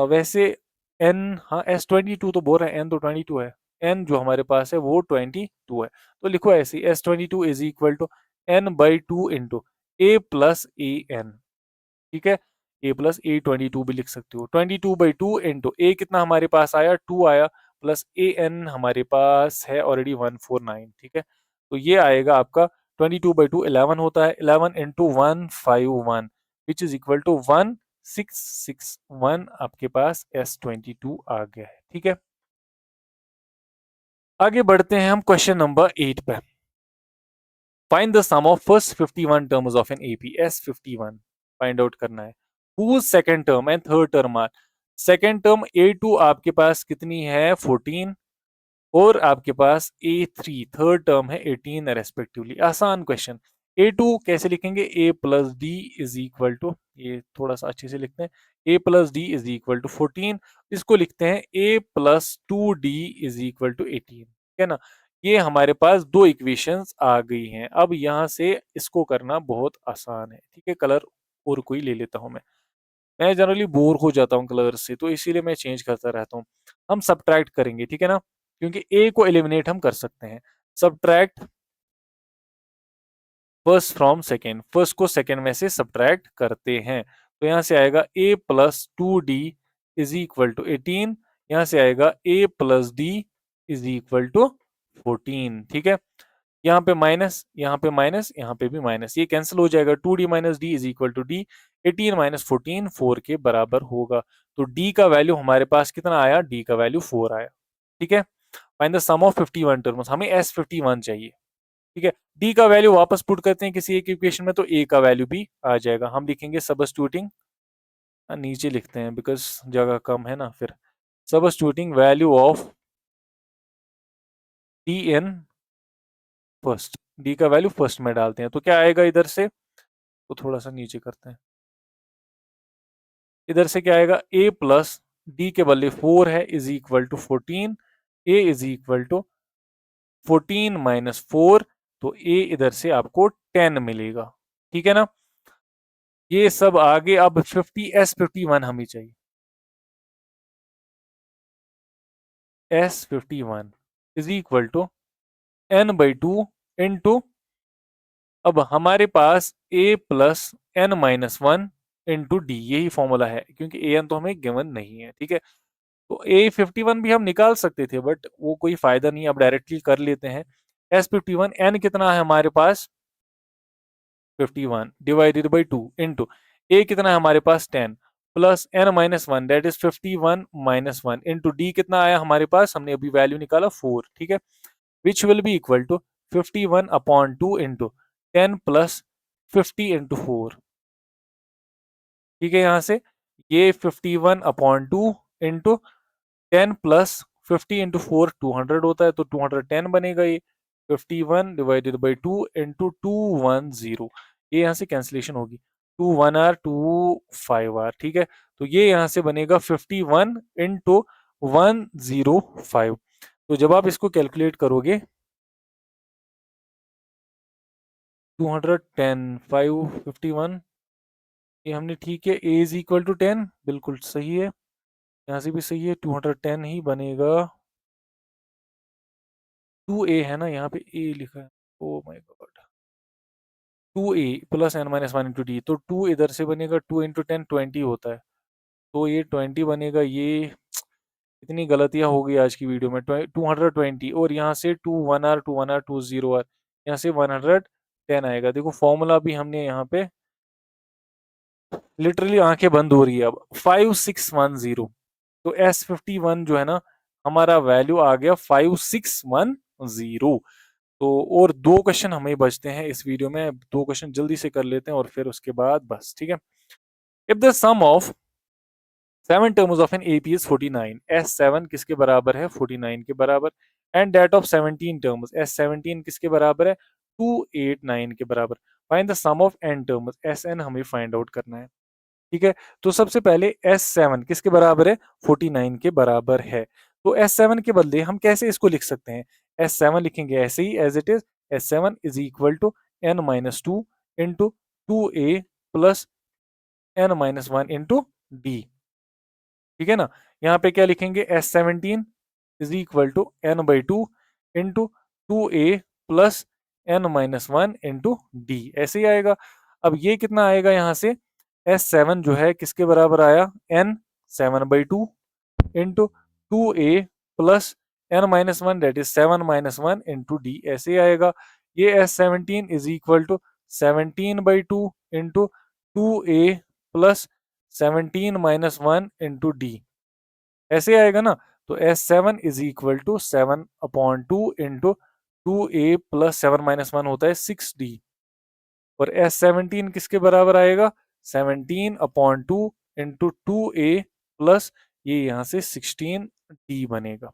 वैसे n, हाँ S22 तो बोल रहे हैं, n तो 22 है, n जो हमारे पास है वो 22 है। तो लिखो ऐसे, S22 is equal to n/2 into A plus A N. ठीक है, ए प्लस A22 भी लिख सकते हो। 22/2 इंटू ए कितना हमारे पास आया? 2 आया, प्लस ए एन हमारे पास है ऑलरेडी 149। ठीक है, तो ये आएगा आपका 22/2 11 होता है, 11 into 151 which is equal to 1661। आपके पास S22 आ गया है। ठीक है, आगे बढ़ते हैं हम क्वेश्चन नंबर 8 पे। Find the sum of first 51 terms of an AP. S51 find out करना है। whose second term and third term are। Second term A2 आपके पास कितनी है? 14, और आपके पास A3 थर्ड टर्म है 18 रेस्पेक्टिवली। आसान क्वेश्चन। A2 कैसे लिखेंगे? A plus D is equal to, ये थोड़ा सा अच्छे से लिखते हैं, A plus D is equal to 14। इसको लिखते हैं A plus 2D is equal to 18। ठीक है ना, ये हमारे पास दो इक्वेशंस आ गई हैं। अब यहाँ से इसको करना बहुत आसान है। ठीक है, कलर और कोई ले लेता हूँ मैं जनरली बोर हो जाता हूँ कलर से, तो इसीलिए मैं चेंज करता रहता हूँ। हम सब्ट्रैक्ट करेंगे, ठीक है ना, क्योंकि ए को एलिमिनेट हम कर सकते हैं। Subtract first from second, first को सेकेंड में से सब्ट्रैक्ट करते हैं। तो यहाँ से आएगा A plus 2D is equal to 18। यहाँ से आएगा A plus D is equal to 14। ठीक है, यहाँ पे माइनस, यहाँ पे माइनस, यहाँ पे भी माइनस, ये कैंसिल हो जाएगा। 2D minus d is equal to d. 18 minus 14 4 के बराबर होगा। तो डी का वैल्यू हमारे पास कितना आया? डी का वैल्यू 4 आया। ठीक है, find the sum of 51 terms. हमें S51 चाहिए। ठीक है, डी का वैल्यू वापस पुट करते हैं किसी एक इक्वेशन में, तो ए का वैल्यू भी आ जाएगा। हम लिखेंगे सबस्टिट्यूटिंग, नीचे लिखते हैं बिकॉज जगह कम है ना, फिर substituting value of D in first, D का वैल्यू फर्स्ट में डालते हैं, तो क्या आएगा इधर से, तो थोड़ा सा नीचे करते हैं, इधर से क्या आएगा, ए प्लस डी के बदले 4 है is equal to 14, a is equal to 14 minus 4, तो ए इधर से आपको 10 मिलेगा। ठीक है ना, ये सब आगे, अब 50 S 51 हमें चाहिए, S 51 is equal to n/2 into, अब हमारे पास a plus n-1 into d, यही फॉर्मूला है, क्योंकि ए एन तो हमें गिवन नहीं है। ठीक है, तो A 51 भी हम निकाल सकते थे, बट वो कोई फायदा नहीं, अब डायरेक्टली कर लेते हैं। S 51 n कितना है हमारे पास, 51 डिवाइडेड बाई 2 इंटू ए कितना है हमारे पास 10 plus n-1 that is 51 - 1 into D कितना आया हमारे पास, हमने अभी वैल्यू निकाला 4। ठीक है, which will be equal to 51/2 into 10 plus 50 into 4। ठीक है, यहाँ से ये 51/2 इंटू 10 प्लस 50 इंटू 4 200 होता है, तो 210 बनेगा ये। 51 डिवाइडेड बाई 2 इंटू 210, ये यहाँ से कैंसिलेशन होगी, 2 1 आर 2 5 आर। ठीक है, तो ये यहाँ से बनेगा 51 इंटू 105। तो जब आप इसको कैलकुलेट करोगे, 210 5 51, ये हमने ठीक है, ए इज इक्वल टू 10, बिल्कुल सही है, यहाँ से भी सही है, 210 ही बनेगा। 2a है ना, यहाँ पे a लिखा है, oh my God, 2a plus n-1 into D, तो 2 इधर से बनेगा, 2 इंटू 10 20 होता है, तो ये 20 बनेगा। ये इतनी गलतियां हो गई आज की वीडियो में, 220, और यहाँ से 2 1 आर 2 1 आर 2 0 आर, यहाँ से 110 आएगा। देखो फॉर्मूला भी हमने यहाँ पे लिटरली आंखें बंद हो रही है। अब 5610, तो S 51 जो है ना, हमारा वैल्यू आ गया 5610। तो और दो क्वेश्चन हमें बचते हैं इस वीडियो में, दो क्वेश्चन जल्दी से कर लेते हैं और फिर उसके बाद बस। ठीक है, if the sum of 7 terms of an AP is 49, S 7 किसके बराबर है, 49 के बराबर, and that of 17 terms, S 17 किसके बराबर है, 289 के बराबर। Find the sum of n terms, Sn हमें फाइंड आउट करना है। ठीक है, तो सबसे पहले S 7 किसके बराबर है, 49 के बराबर है, तो S 7 के बदले हम कैसे इसको लिख सकते हैं, S 7 लिखेंगे ऐसे ही as it is, S 7 is equal to n-2 into 2a plus n-1 into D. ठीक है ना, यहाँ पे क्या लिखेंगे, S 17 is equal to n/2 into 2a plus n-1 into D, ऐसे ही आएगा। अब ये कितना आएगा, यहाँ से S 7 जो है किसके बराबर आया, n 7/2 into 2a plus n-1 that is 7-1 into D, ऐसे ही आएगा। ये S 17 is equal to 17/2 into 2a plus 17-1 into D, ऐसे आएगा ना। तो S 7 is equal to 7/2 into 2a plus 7-1 होता है 6d, और S 17 किसके बराबर आएगा, 17/2 इंटू 2a प्लस ये यहाँ से 16d बनेगा।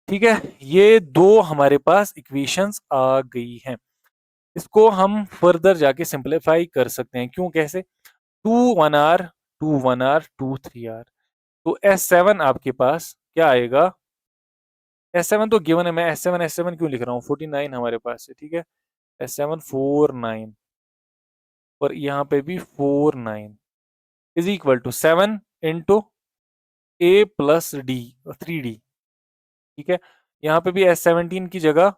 ठीक है, ये दो हमारे पास इक्वेशंस आ गई हैं। इसको हम फर्दर जाके सिंपलीफाई कर सकते हैं, क्यों कैसे, 2 1 आर 2 1 आर 2 3 आर, तो S 7 आपके पास क्या आएगा, S 7 तो गिवन है, मैं S 7 क्यों लिख रहा हूँ, 49 हमारे पास है। ठीक है, S 7 49, और यहाँ पे भी 49 is equal to 7 into A plus d 3d। ठीक है, यहाँ पे भी S 17 की जगह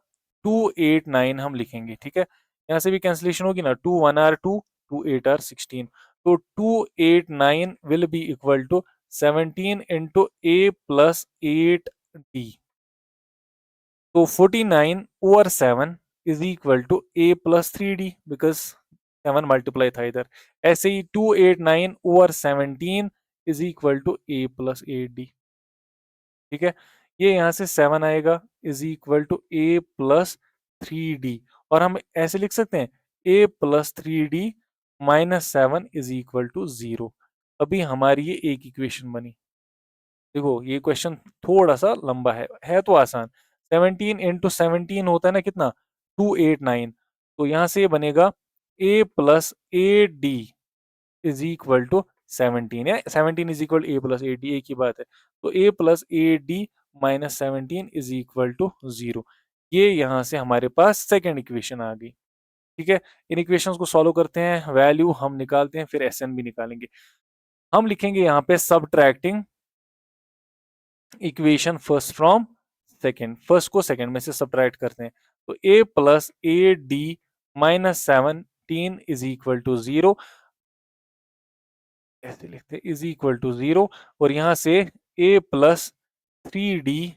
289 हम लिखेंगे। ठीक है, यहाँ से भी कैंसिलेशन होगी ना, 2 1 आर 2 2 8 आर 16, तो 289 will be equal to 17 into A plus 8d, तो 49 over 7 is equal to A plus 3d, because 7 multiply था इधर। ऐसे ही 289 over 17 is equal to A plus 8d। ठीक है, ये यहाँ से 7 आएगा is equal to A plus 3d, और हम ऐसे लिख सकते हैं A plus 3d minus 7 is equal to 0। अभी हमारी ये एक इक्वेशन बनी। देखो ये क्वेश्चन थोड़ा सा लंबा है तो आसान। 17 इंटू 17 होता है ना कितना, 289। तो यहाँ से ये बनेगा a plus a d is equal to 17, या 17 is equal a plus a d, एक ही बात है। तो a plus a d minus 17 is equal to 0। ये यहाँ से हमारे पास सेकेंड इक्वेशन आ गई। ठीक है, इन इक्वेशंस को सॉल्व करते हैं, वैल्यू हम निकालते हैं, फिर एस एन भी निकालेंगे। हम लिखेंगे यहाँ पे subtracting equation first from second, first को सेकेंड में से सब्ट्रैक्ट करते हैं। तो a plus a d minus 17 is equal to 0, ऐसे लिखते हैं इज इक्वल टू 0। और यहां से a plus 3d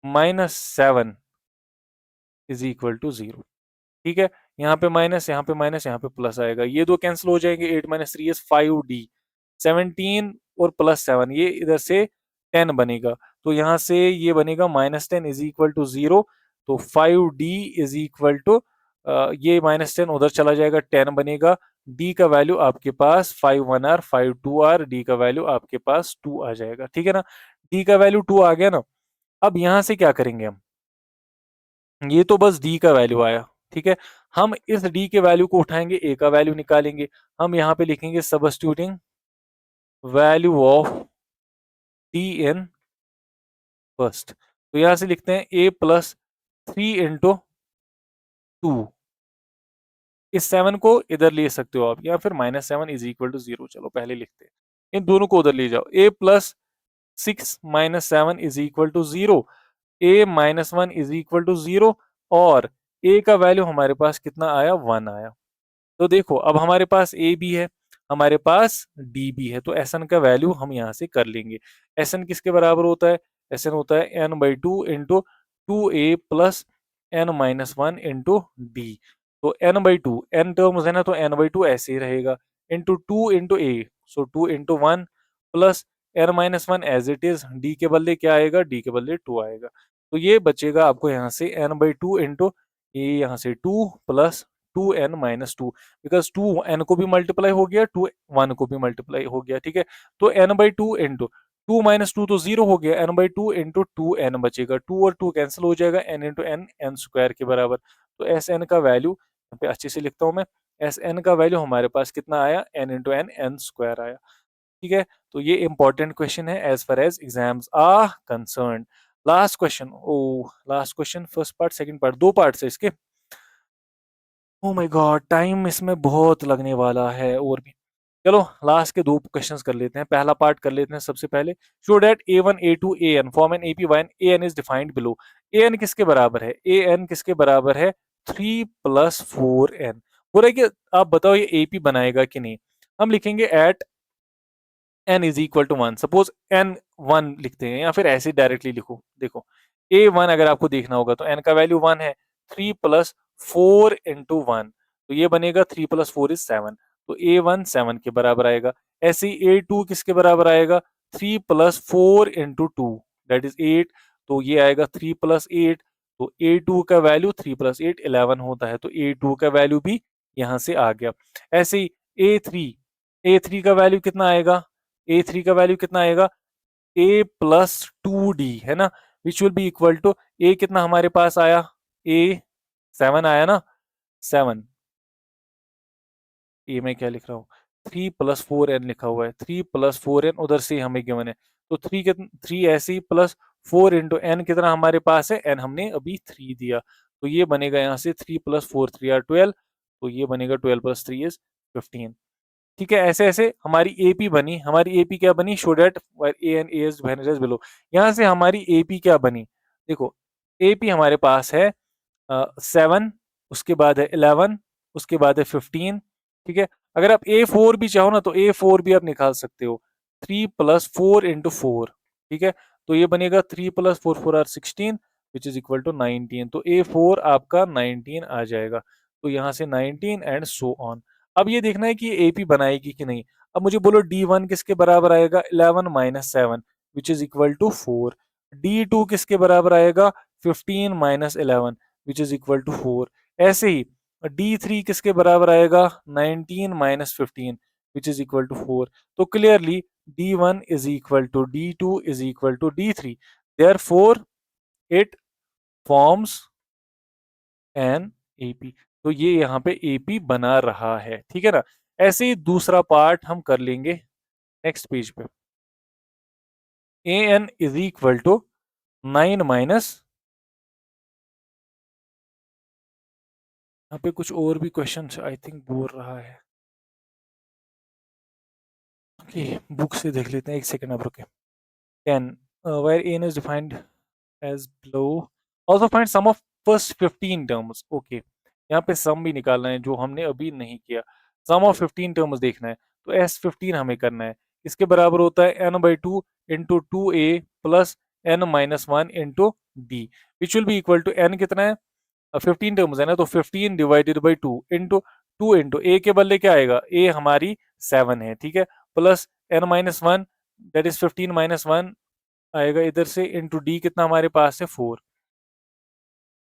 minus 7 is equal to 0। ठीक है, यहाँ पे माइनस, यहाँ पे माइनस, यहाँ पे प्लस आएगा, ये दो कैंसिल हो जाएंगे। 8 माइनस 3 इज 5d, 17 और प्लस 7, ये इधर से 10 बनेगा। तो यहाँ से ये बनेगा माइनस 10 इज इक्वल टू 0। तो 5d इज इक्वल टू, ये माइनस 10 उधर चला जाएगा, 10 बनेगा। d का वैल्यू आपके पास 5 1 आर 5 2 आर, d का वैल्यू आपके पास 2 आ जाएगा। ठीक है ना, d का वैल्यू 2 आ गया ना। अब यहाँ से क्या करेंगे हम, ये तो बस d का वैल्यू आया। ठीक है, हम इस d के वैल्यू को उठाएंगे, a का वैल्यू निकालेंगे। हम यहाँ पे लिखेंगे substituting value of t in first. तो यहां से लिखते हैं a प्लस 3 इंटू 2। इस 7 को इधर ले सकते हो आप, या फिर माइनस 7 इज इक्वल टू 0। चलो पहले लिखते हैं, इन दोनों को उधर ले जाओ। a plus 6 minus 7 is equal to 0, a minus 1 is equal to 0, और a का वैल्यू हमारे पास कितना आया, 1 आया। तो देखो अब हमारे पास ए भी है, हमारे पास डी भी है, तो एस एन का वैल्यू हम यहाँ से कर लेंगे। एस एन किसके बराबर होता है, एस एन होता है N by two into 2a plus N minus 1 into D. तो n by two, n terms है ना, तो एन बाई टू ऐसे ही रहेगा, into 2 into A, so 2 into 1 plus N minus 1 as it is, D के बदले क्या आएगा, डी के बदले 2 आएगा। तो ये बचेगा आपको यहाँ से एन बाई टू इंटू ए, यहाँ से 2 प्लस 2n-2, बिकॉज 2 n को भी मल्टीप्लाई हो गया, 2 1 को भी मल्टीप्लाई हो गया। ठीक है, तो n बाई टू इंटू 2 - 2 तो 0 हो गया, n by two into 2n बचेगा, 2 और 2 कैंसिल हो जाएगा, n into n n square के बराबर। तो एस एन का वैल्यू यहाँ पे अच्छे से लिखता हूँ मैं, एस एन का वैल्यू हमारे पास कितना आया, n into n n square आया। ठीक है, तो ये इंपॉर्टेंट क्वेश्चन है as far as exams are concern. Last question, oh last question, first part second part, दो पार्ट है इसके। ओ माय गॉड, टाइम इसमें बहुत लगने वाला है और भी। चलो लास्ट के दो क्वेश्चंस कर लेते हैं, पहला पार्ट कर लेते हैं सबसे पहले। Show that a1 a2 an form an AP wine an is defined below. an किसके बराबर है, an किसके बराबर है, 3 प्लस 4n। बोला कि आप बताओ ये एपी बनाएगा कि नहीं। हम लिखेंगे at n is equal to 1, suppose n 1 लिखते हैं, या फिर ऐसे डायरेक्टली लिखो। देखो a1 अगर आपको देखना होगा तो n का वैल्यू 1 है, 3 प्लस 4 इंटू 1, तो ये बनेगा 3 प्लस 4 इज 7। तो a1 7 के बराबर आएगा। ऐसे ही a2 किसके बराबर आएगा, 3 प्लस 4 इंटू 2 दैट इज 8, तो ये आएगा 3 प्लस 8। तो a2 का वैल्यू 3 प्लस 8 11 होता है, तो a2 का वैल्यू भी यहाँ से आ गया। ऐसे ही a3, a3 का वैल्यू कितना आएगा, a3 का वैल्यू कितना आएगा, a प्लस 2d है ना, which will be equal to, a कितना हमारे पास आया, a 7 आया ना, 7, ये मैं क्या लिख रहा हूँ, 3 प्लस 4n लिखा हुआ है, 3 प्लस 4n उधर से हमें गिवन है। तो 3 के 3 ऐसे ही प्लस 4 इंटू एन कितना हमारे पास है, n हमने अभी 3 दिया, तो ये बनेगा यहाँ से 3 प्लस 4 3 आर 12, तो ये बनेगा 12 प्लस 3 इज 15। ठीक है, ऐसे ऐसे हमारी एपी बनी, हमारी एपी क्या बनी, show that A and A S variables below. यहाँ से हमारी एपी क्या बनी, देखो एपी हमारे पास है 7, उसके बाद है 11, उसके बाद है 15। ठीक है, अगर आप A4 भी चाहो ना तो A4 भी आप निकाल सकते हो, 3 प्लस 4 इंटू 4। ठीक है, तो ये बनेगा 3 plus 4 4 are 16 which is equal to 19। तो A4 आपका 19 आ जाएगा। तो यहाँ से 19 एंड सो ऑन। अब ये देखना है कि ये एपी बनाएगी कि नहीं। अब मुझे बोलो D1 किसके बराबर आएगा, 11 minus 7 which is equal to 4। D2 किसके बराबर आएगा, 15 minus 11 which is equal to 4। ऐसे ही D3 किसके बराबर आएगा, 19 minus 15 which is equal to 4। तो clearly D1 is equal to D2 is equal to D3, therefore it forms an AP. तो ये यहाँ पे एपी बना रहा है, ठीक है ना। ऐसे ही दूसरा पार्ट हम कर लेंगे नेक्स्ट पेज पे। A N is equal to 9 minus, यहाँ पे कुछ और भी क्वेश्चन आई थिंक बोल रहा है। ओके, बुक से देख लेते हैं, एक सेकंड आप रुके। 10 where n is defined as below, also find sum of first 15 terms। Okay, यहाँ पे सम भी निकालना है जो हमने अभी नहीं किया। सम ऑफ 15 टर्म्स देखना है, तो S15 हमें करना है। इसके बराबर होता है n/2 into 2a plus n-1 into d, which will be equal to n कितना है, 15 टर्म्स है ना, तो 15 डिवाइडेड बाई 2 इंटू 2 इंटू ए के बदले क्या आएगा, ए हमारी 7 है, ठीक है, plus n-1 that is 15 minus 1 आएगा इधर से, इंटू डी कितना हमारे पास है 4,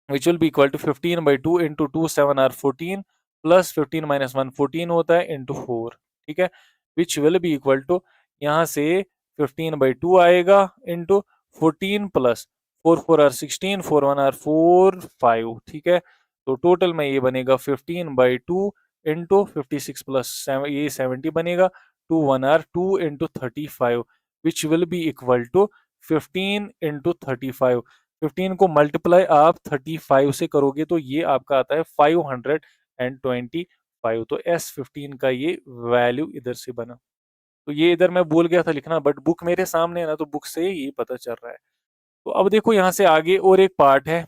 which will be equal to 15/2 into 2 7 are 14 plus 15 minus 1 14 होता है इंटू 4, ठीक है, which will be equal to यहाँ से 15/2 आएगा इंटू 14 प्लस 4 4 आर 16 4 1 आर 4 5, ठीक है। तो टोटल में ये बनेगा 15/2 इंटू 56 प्लस ये 70 बनेगा, 2 1 are 2 into 35, which will be equal to 15 into 35। 15 को मल्टीप्लाई आप 35 से करोगे तो ये आपका आता है 525। तो S15 का ये वैल्यू इधर से बना। तो ये इधर मैं भूल गया था लिखना, बट बुक मेरे सामने है ना, तो बुक से ये पता चल रहा है। तो अब देखो यहाँ से आगे और एक पार्ट है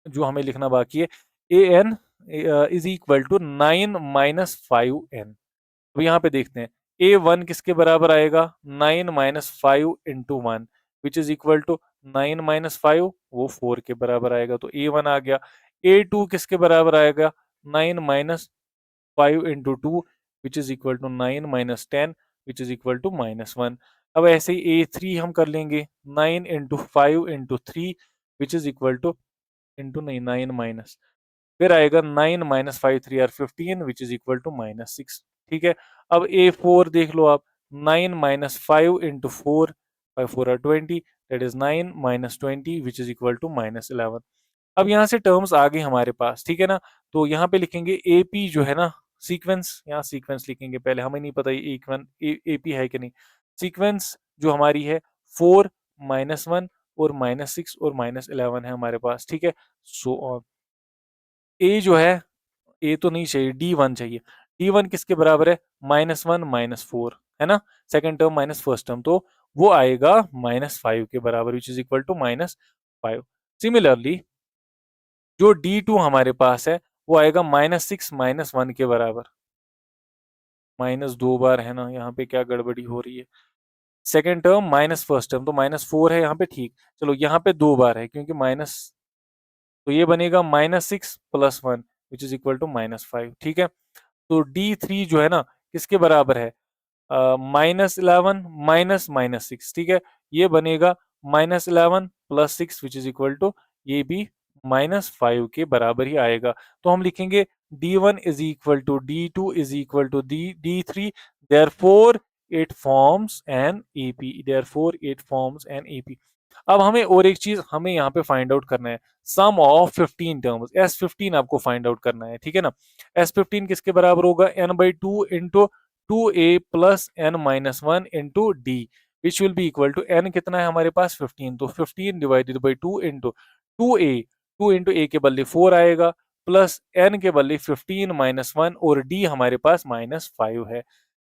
जो हमें लिखना बाकी है। A N is equal to 9 - 5n। अब यहाँ पे देखते हैं, ए वन किसके बराबर आएगा, 9 - 5 into 1, which is equal to 9 - 5, वो 4 के बराबर आएगा, तो ए वन आ गया। ए टू किसके बराबर आएगा, 9 - 5 into 2, which is equal to 9 - 10, which is equal to -1। अब ऐसे ही ए थ्री हम कर लेंगे, 9 × 5 into 3, which is equal to into नहीं 9 माइनस, फिर आएगा 9 - 5 3 are 15, which is equal to -6, ठीक है। अब ए फोर देख लो आप, 9 - 5 into 4, 5 4 are 20, that is 9 - 20, which is equal to -11। अब यहाँ से टर्म्स आ गए हमारे पास, ठीक है ना। तो यहाँ पे लिखेंगे ए पी जो है ना, सीक्वेंस, यहाँ सीक्वेंस लिखेंगे पहले, हमें नहीं पता ये ए पी है कि नहीं। सीक्वेंस जो हमारी है 4 -1 और -6 और -11 है हमारे पास, ठीक है। सो ऑन ए जो है, ए तो नहीं चाहिए, डी वन चाहिए। डी वन किसके बराबर है, -1 -4, है ना, second term minus first term, तो वो आएगा -5 के बराबर, which is equal to -5। Similarly जो डी टू हमारे पास है वो आएगा -6 -1 के बराबर, माइनस दो बार है ना, यहाँ पे क्या गड़बड़ी हो रही है, second term minus first term, तो -4 है यहाँ पे, ठीक। चलो यहाँ पे दो बार है क्योंकि माइनस, तो ये बनेगा -6 + 1, विच इज इक्वल टू -5, ठीक है। तो डी थ्री जो है ना किसके बराबर है, -11 -6, ठीक है। ये बनेगा -11 + 6, विच इज इक्वल टू, ये भी -5 के बराबर ही आएगा। तो हम लिखेंगे D1 is equal to D2 is equal to D3, therefore it forms an AP, therefore it forms an AP। अब हमें और एक चीज हमें यहाँ पे फाइंड आउट करना है, सम ऑफ 15 टर्म्स, S15 आपको फाइंड आउट करना है, ठीक है ना। S15 किसके बराबर होगा, n/2 into 2a plus n-1 into D, which will be equal to, n कितना है हमारे पास 15, तो 15 divided by 2 into 2a, 2 into ए के बदले 4 आएगा, प्लस n के बदले 15 -1 और d हमारे पास -5 है।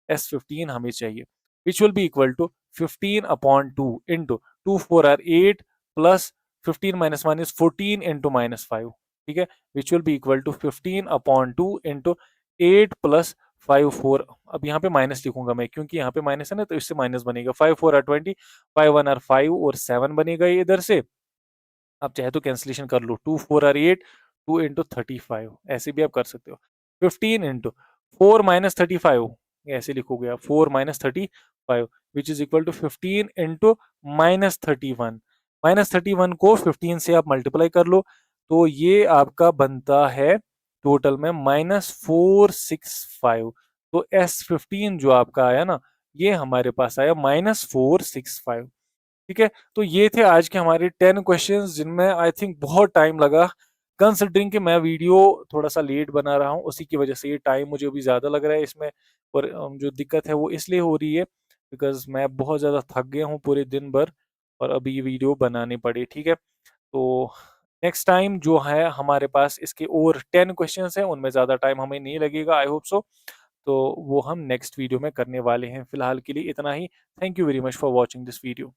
S15 हमें चाहिए, which will be equal to 15/2 into 2 4 are 8 plus 15 -1 is 14 into -5, ठीक है, which will be equal to 15/2 into 8 plus 5 4, अब यहाँ पे माइनस लिखूंगा मैं क्योंकि यहाँ पे माइनस है ना, तो इससे माइनस बनेगा, 5 4 आर 20, 5 1 आर 5 और 7 बनेगा ये इधर से। आप चाहे तो कैंसिलेशन कर लो, 2 4 आर 8, 2 इंटू 35, ऐसे भी आप कर सकते हो। 15 इंटू 4 - 35, ऐसे लिखोगे आप, 4 - 35, which is equal to 15 into -31, -31 को 15 से आप मल्टीप्लाई कर लो, तो ये आपका बनता है टोटल में -465। तो S15 जो आपका आया ना, ये हमारे पास आया -465। ठीक है, तो ये थे आज के हमारे 10 क्वेश्चंस जिनमें आई थिंक बहुत टाइम लगा। कंसिडरिंग कि मैं वीडियो थोड़ा-सा लेट बना रहा हूँ, उसी की वजह से ये टाइम मुझे अभी ज़्यादा लग रहा है इसमें। और जो दिक्कत है वो इसलिए हो रही है बिकॉज़ मैं बहुत ज़्यादा थक गया हूँ पूरे दिन भर और अभी ये वीडियो बनानी पड़ी, ठीक है? तो नेक्स्ट टाइम जो है हमारे पास इसके और 10 क्वेश्चंस हैं, उनमें ज़्यादा टाइम हमें नहीं लगेगा, आई होप सो। तो वो हम नेक्स्ट वीडियो में करने वाले हैं। फिलहाल के लिए इतना ही। Thank you very much for watching this video.